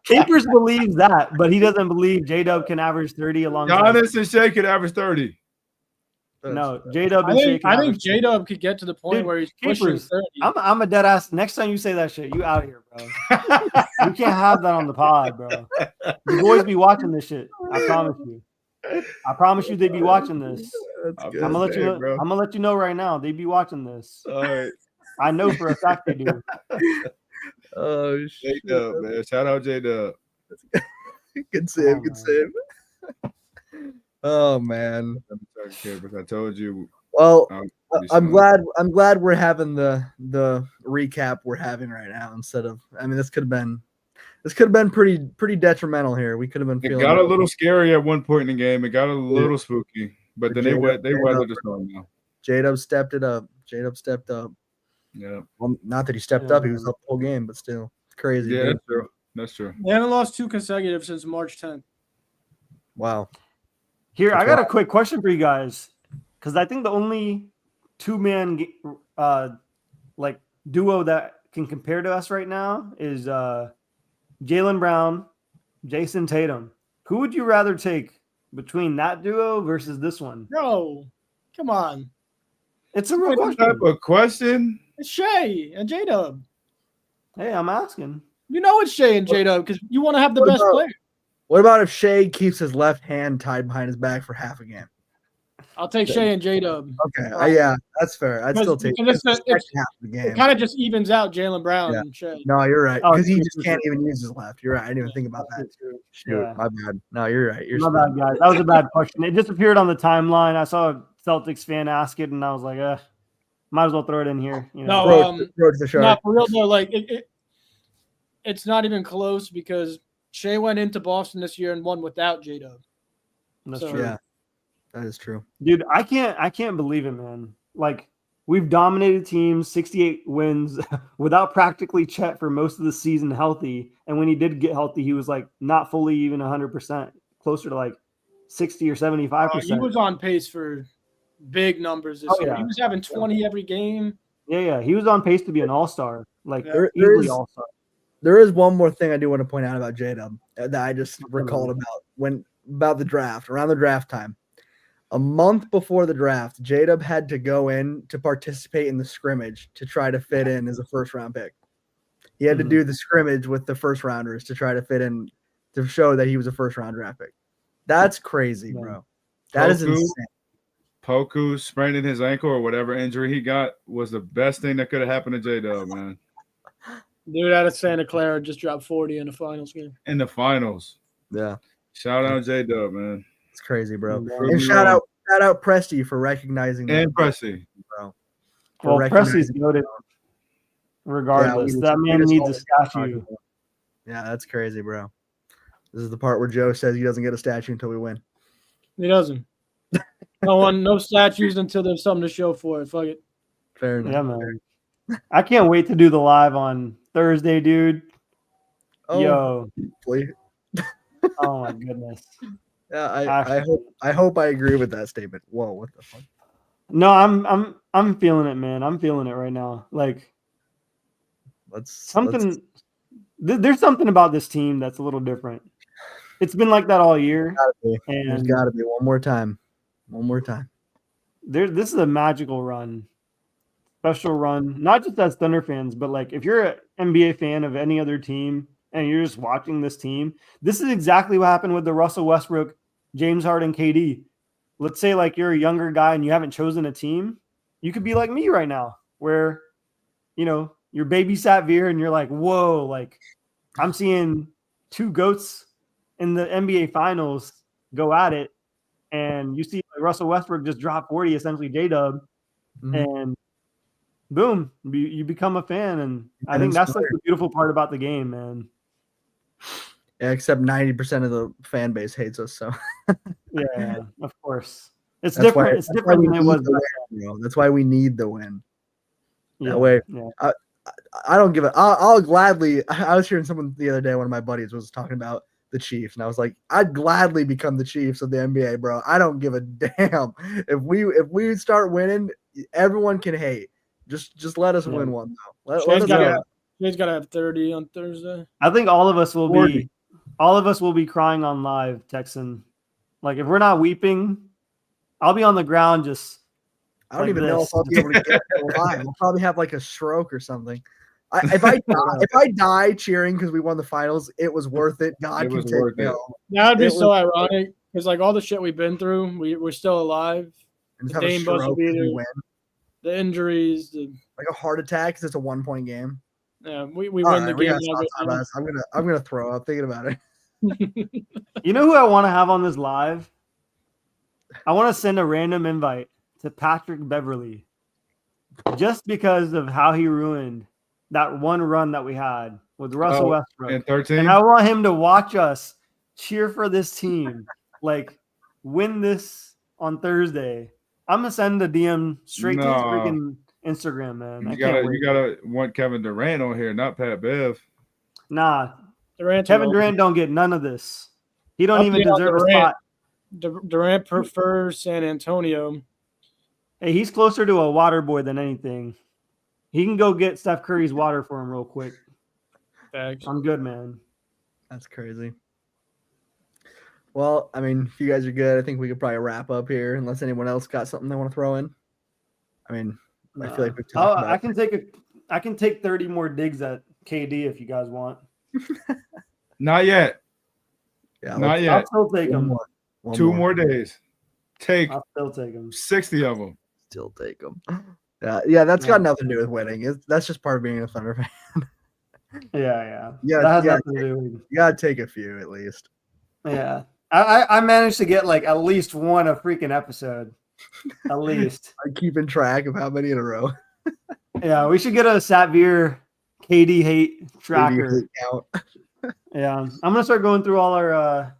[SPEAKER 4] Capers believes that, but he doesn't believe J-Dub can average 30 alongside.
[SPEAKER 3] Giannis and Shea could average 30.
[SPEAKER 4] No, J-Dub
[SPEAKER 2] I
[SPEAKER 4] and Shea
[SPEAKER 2] think
[SPEAKER 4] can average
[SPEAKER 2] J Dub could get to the point
[SPEAKER 4] Dude,
[SPEAKER 2] where he's pushing
[SPEAKER 4] Capers,
[SPEAKER 2] 30.
[SPEAKER 4] I'm a dead ass. Next time you say that shit, you out here, bro. You can't have that on the pod, bro. The boys be watching this shit. I promise you. I promise you, they be watching this.
[SPEAKER 1] That's good.
[SPEAKER 4] I'm gonna let you know.
[SPEAKER 3] bro.
[SPEAKER 4] I'm gonna let you know right now. They be watching this.
[SPEAKER 3] All right.
[SPEAKER 4] I know for a fact they do.
[SPEAKER 1] Oh
[SPEAKER 3] J
[SPEAKER 1] shit!
[SPEAKER 3] Dub, man. Shout out J Dub.
[SPEAKER 1] Good save.
[SPEAKER 4] Oh,
[SPEAKER 1] Good
[SPEAKER 4] man.
[SPEAKER 1] save. Oh man.
[SPEAKER 3] I told you.
[SPEAKER 1] Well,
[SPEAKER 3] pretty
[SPEAKER 1] I'm
[SPEAKER 3] soon.
[SPEAKER 1] glad we're having the recap we're having right now instead of. I mean, this could have been pretty detrimental here. We could have been
[SPEAKER 3] It
[SPEAKER 1] feeling
[SPEAKER 3] got a little scary at one point in the game. It got a little spooky, but then they
[SPEAKER 1] J-Dub
[SPEAKER 3] weathered the storm now.
[SPEAKER 1] J-Dub stepped it up. J-Dub stepped up.
[SPEAKER 3] Yeah,
[SPEAKER 1] Well, not that he stepped up; he was up the whole game, but still, it's crazy.
[SPEAKER 3] yeah,
[SPEAKER 1] dude.
[SPEAKER 3] that's true. That's true.
[SPEAKER 2] They haven't lost 2 consecutive since March 10th.
[SPEAKER 1] Wow.
[SPEAKER 4] Here,
[SPEAKER 1] That's
[SPEAKER 4] I got a
[SPEAKER 1] wild.
[SPEAKER 4] quick question for you guys, because I think the only 2-man like duo that can compare to us right now is Jaylen Brown, Jason Tatum. Who would you rather take between that duo versus this one?
[SPEAKER 2] Bro, come on.
[SPEAKER 4] It's a real
[SPEAKER 3] What
[SPEAKER 4] question.
[SPEAKER 3] type of question?
[SPEAKER 2] It's Shea and J Dub.
[SPEAKER 4] Hey, I'm asking.
[SPEAKER 2] You know it's Shea and J Dub because you want to have the
[SPEAKER 1] What
[SPEAKER 2] best
[SPEAKER 1] about-
[SPEAKER 2] player.
[SPEAKER 1] What about if Shea keeps his left hand tied behind his back for half a game?
[SPEAKER 2] I'll take Shea and J Dub.
[SPEAKER 1] Okay, yeah, that's fair. I'd still take
[SPEAKER 2] Because
[SPEAKER 1] the
[SPEAKER 2] it's-
[SPEAKER 1] second half of the
[SPEAKER 2] It
[SPEAKER 1] game.
[SPEAKER 2] kind of just evens out Jaylen Brown
[SPEAKER 1] Yeah.
[SPEAKER 2] and Shea.
[SPEAKER 1] No, you're right.
[SPEAKER 4] Oh,
[SPEAKER 1] Because he
[SPEAKER 4] true,
[SPEAKER 1] just
[SPEAKER 4] true,
[SPEAKER 1] can't even use his left. You're right. I didn't even think about that. Shoot,
[SPEAKER 4] Yeah.
[SPEAKER 1] my bad. No, you're right. You're
[SPEAKER 4] My bad, guys. That was a bad question. It just appeared on the timeline. I saw a Celtics fan ask it, and I was like, might as well throw it in here. You know?
[SPEAKER 2] No,
[SPEAKER 1] Throw it to the shark.
[SPEAKER 2] Not for real though. Like it's not even close because Shea went into Boston this year and won without J Dub.
[SPEAKER 4] That's
[SPEAKER 2] so-
[SPEAKER 4] true.
[SPEAKER 1] Yeah, that is true.
[SPEAKER 4] Dude, I can't believe it, man. Like, we've dominated teams, 68 wins without practically Chet for most of the season healthy. And when he did get healthy, he was like not fully even 100%, closer to like 60 or 75%.
[SPEAKER 2] He was on pace for big numbers this
[SPEAKER 4] Oh,
[SPEAKER 2] year.
[SPEAKER 4] yeah.
[SPEAKER 2] He was having 20 every game.
[SPEAKER 4] Yeah. He was on pace to be an all-star. Like,
[SPEAKER 1] There
[SPEAKER 4] easily
[SPEAKER 1] is-
[SPEAKER 4] all-star.
[SPEAKER 1] There is one more thing I do want to point out about J-Dub that I just recalled about the draft, around the draft time. A month before the draft, J-Dub had to go in to participate in the scrimmage to try to fit in as a first-round pick. He had to do the scrimmage with the first-rounders to try to fit in to show that he was a first-round draft pick. That's crazy,
[SPEAKER 4] Yeah.
[SPEAKER 1] bro. That is
[SPEAKER 3] Poku.
[SPEAKER 1] insane.
[SPEAKER 3] Poku spraining his ankle or whatever injury he got was the best thing that could have happened to J Dub, man.
[SPEAKER 2] Dude out of Santa Clara just dropped 40 in the finals game.
[SPEAKER 3] In the finals.
[SPEAKER 1] Yeah,
[SPEAKER 3] Shout out J Dub, man.
[SPEAKER 1] it's crazy, bro.
[SPEAKER 4] Yeah.
[SPEAKER 1] And shout out Presty for recognizing that,
[SPEAKER 3] And Pressy.
[SPEAKER 1] bro.
[SPEAKER 4] Well,
[SPEAKER 1] recognizing-
[SPEAKER 4] Presley's noted regardless.
[SPEAKER 1] we
[SPEAKER 4] that
[SPEAKER 1] just- we
[SPEAKER 4] man
[SPEAKER 1] just
[SPEAKER 4] needs
[SPEAKER 1] all
[SPEAKER 4] a
[SPEAKER 1] talked
[SPEAKER 4] statue.
[SPEAKER 1] about Yeah, that's crazy, bro. This is the part where Joe says he doesn't get a statue until we win.
[SPEAKER 2] He doesn't. No statues until there's something to show for it. Fuck it.
[SPEAKER 1] Fair enough.
[SPEAKER 4] Yeah, man. I can't wait to do the live on Thursday, dude.
[SPEAKER 1] Oh,
[SPEAKER 4] Yo.
[SPEAKER 1] please.
[SPEAKER 4] Oh my goodness.
[SPEAKER 1] Yeah, I hope I agree with that statement. Whoa, what the fuck?
[SPEAKER 4] No, I'm feeling it, man. I'm feeling it right now. Like
[SPEAKER 1] Let's
[SPEAKER 4] there's something about this team that's a little different. It's been like that all year.
[SPEAKER 1] There's got to be one more time. One more time.
[SPEAKER 4] This is a magical run. Special run. Not just as Thunder fans, but like if you're an NBA fan of any other team and you're just watching this team, this is exactly what happened with the Russell Westbrook, James Harden, KD. Let's say like you're a younger guy and you haven't chosen a team. You could be like me right now where, you know, you're babysat Veer and you're like, whoa, like I'm seeing two GOATs in the NBA finals go at it. And you see like Russell Westbrook just drop 40, essentially J-Dub, and boom, you become a fan. And I think that's like the beautiful part about the game, man.
[SPEAKER 1] Yeah, except 90% of the fan base hates us. So
[SPEAKER 4] yeah, of course. It's different. It's different than it was.
[SPEAKER 1] That's why we need the win.
[SPEAKER 4] Yeah,
[SPEAKER 1] that way,
[SPEAKER 4] yeah.
[SPEAKER 1] I don't give it. I'll gladly. I was hearing someone the other day. One of my buddies was talking about the Chiefs, and I was like, I'd gladly become the Chiefs of the NBA, bro. I don't give a damn if we start winning. Everyone can hate. Just let us win one though.
[SPEAKER 2] Shane's got to have 30 on Thursday.
[SPEAKER 4] I think all of us will be crying on live, Texan. Like if we're not weeping, I'll be on the ground just.
[SPEAKER 1] I don't even know if I'll be able to get alive. I'll probably have like a stroke or something. If I die cheering because we won the finals, it was worth it. God can take me home.
[SPEAKER 2] That would be so ironic because like all the shit we've been through, we're still alive.
[SPEAKER 1] And
[SPEAKER 2] the Dame bust beater, the injuries,
[SPEAKER 1] like a heart attack because it's a 1-point game.
[SPEAKER 2] Yeah, we win the game.
[SPEAKER 1] I'm gonna throw up thinking about it.
[SPEAKER 4] You know who I want to have on this live? I want to send a random invite to Patrick Beverley, just because of how he ruined that one run that we had with Russell Westbrook.
[SPEAKER 3] And 13.
[SPEAKER 4] And I want him to watch us cheer for this team, like win this on Thursday. I'm gonna send a DM straight to his freaking Instagram, man.
[SPEAKER 3] You gotta want Kevin Durant on here, not Pat Bev.
[SPEAKER 4] Nah, Kevin Durant don't get none of this. He don't even deserve a spot.
[SPEAKER 2] Durant prefers San Antonio.
[SPEAKER 4] Hey, he's closer to a water boy than anything. He can go get Steph Curry's water for him real quick.
[SPEAKER 2] Thanks.
[SPEAKER 4] I'm good, man.
[SPEAKER 1] That's crazy. Well, I mean, if you guys are good, I think we could probably wrap up here unless anyone else got something they want to throw in. I mean, I feel like we've talked about
[SPEAKER 4] I can take 30 more digs at KD if you guys want.
[SPEAKER 3] Not yet.
[SPEAKER 1] Yeah,
[SPEAKER 3] not yet.
[SPEAKER 4] I'll still take them.
[SPEAKER 3] Two more days.
[SPEAKER 4] I'll still take them.
[SPEAKER 3] 60 of them.
[SPEAKER 1] Still take them. Yeah, that's got nothing to do with winning. That's just part of being a Thunder fan.
[SPEAKER 4] Yeah.
[SPEAKER 1] Yeah,
[SPEAKER 4] that has nothing to do with.
[SPEAKER 1] You gotta take a few at least.
[SPEAKER 4] Yeah, I managed to get like at least one a freaking episode, at least.
[SPEAKER 1] I'm keeping track of how many in a row.
[SPEAKER 4] Yeah, we should get a Satveer KD hate tracker.
[SPEAKER 1] KD hate count.
[SPEAKER 4] Yeah, I'm gonna start going through all our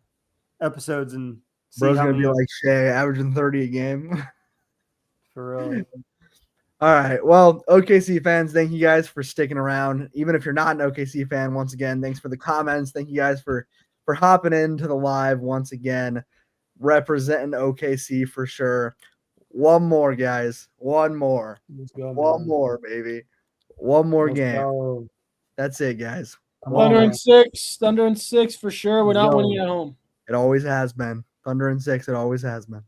[SPEAKER 4] episodes and.
[SPEAKER 1] Bro's gonna be like Shea, averaging 30 a game.
[SPEAKER 4] For real.
[SPEAKER 1] All right. Well, OKC fans, thank you guys for sticking around. Even if you're not an OKC fan, once again, thanks for the comments. Thank you guys for hopping into the live once again, representing OKC for sure. One more, guys. One more. One more, baby. One more game. That's it, guys.
[SPEAKER 2] Thunder and 6 for sure. We're not winning at home.
[SPEAKER 1] It always has been. Thunder and 6. It always has been.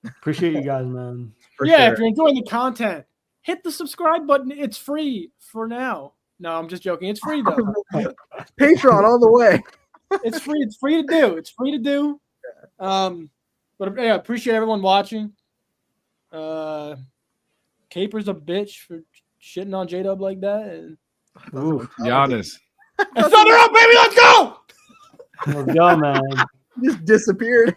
[SPEAKER 4] Appreciate you guys, man.
[SPEAKER 2] If you're enjoying the content, hit the subscribe button. It's free for now. No, I'm just joking. It's free though.
[SPEAKER 1] Patreon all the way.
[SPEAKER 2] It's free. It's free to do. But yeah, appreciate everyone watching. Caper's a bitch for shitting on J-Dub like that.
[SPEAKER 3] Ooh, Giannis.
[SPEAKER 2] And Thunder up, baby. Let's go.
[SPEAKER 4] Let's go, man.
[SPEAKER 1] Just disappeared.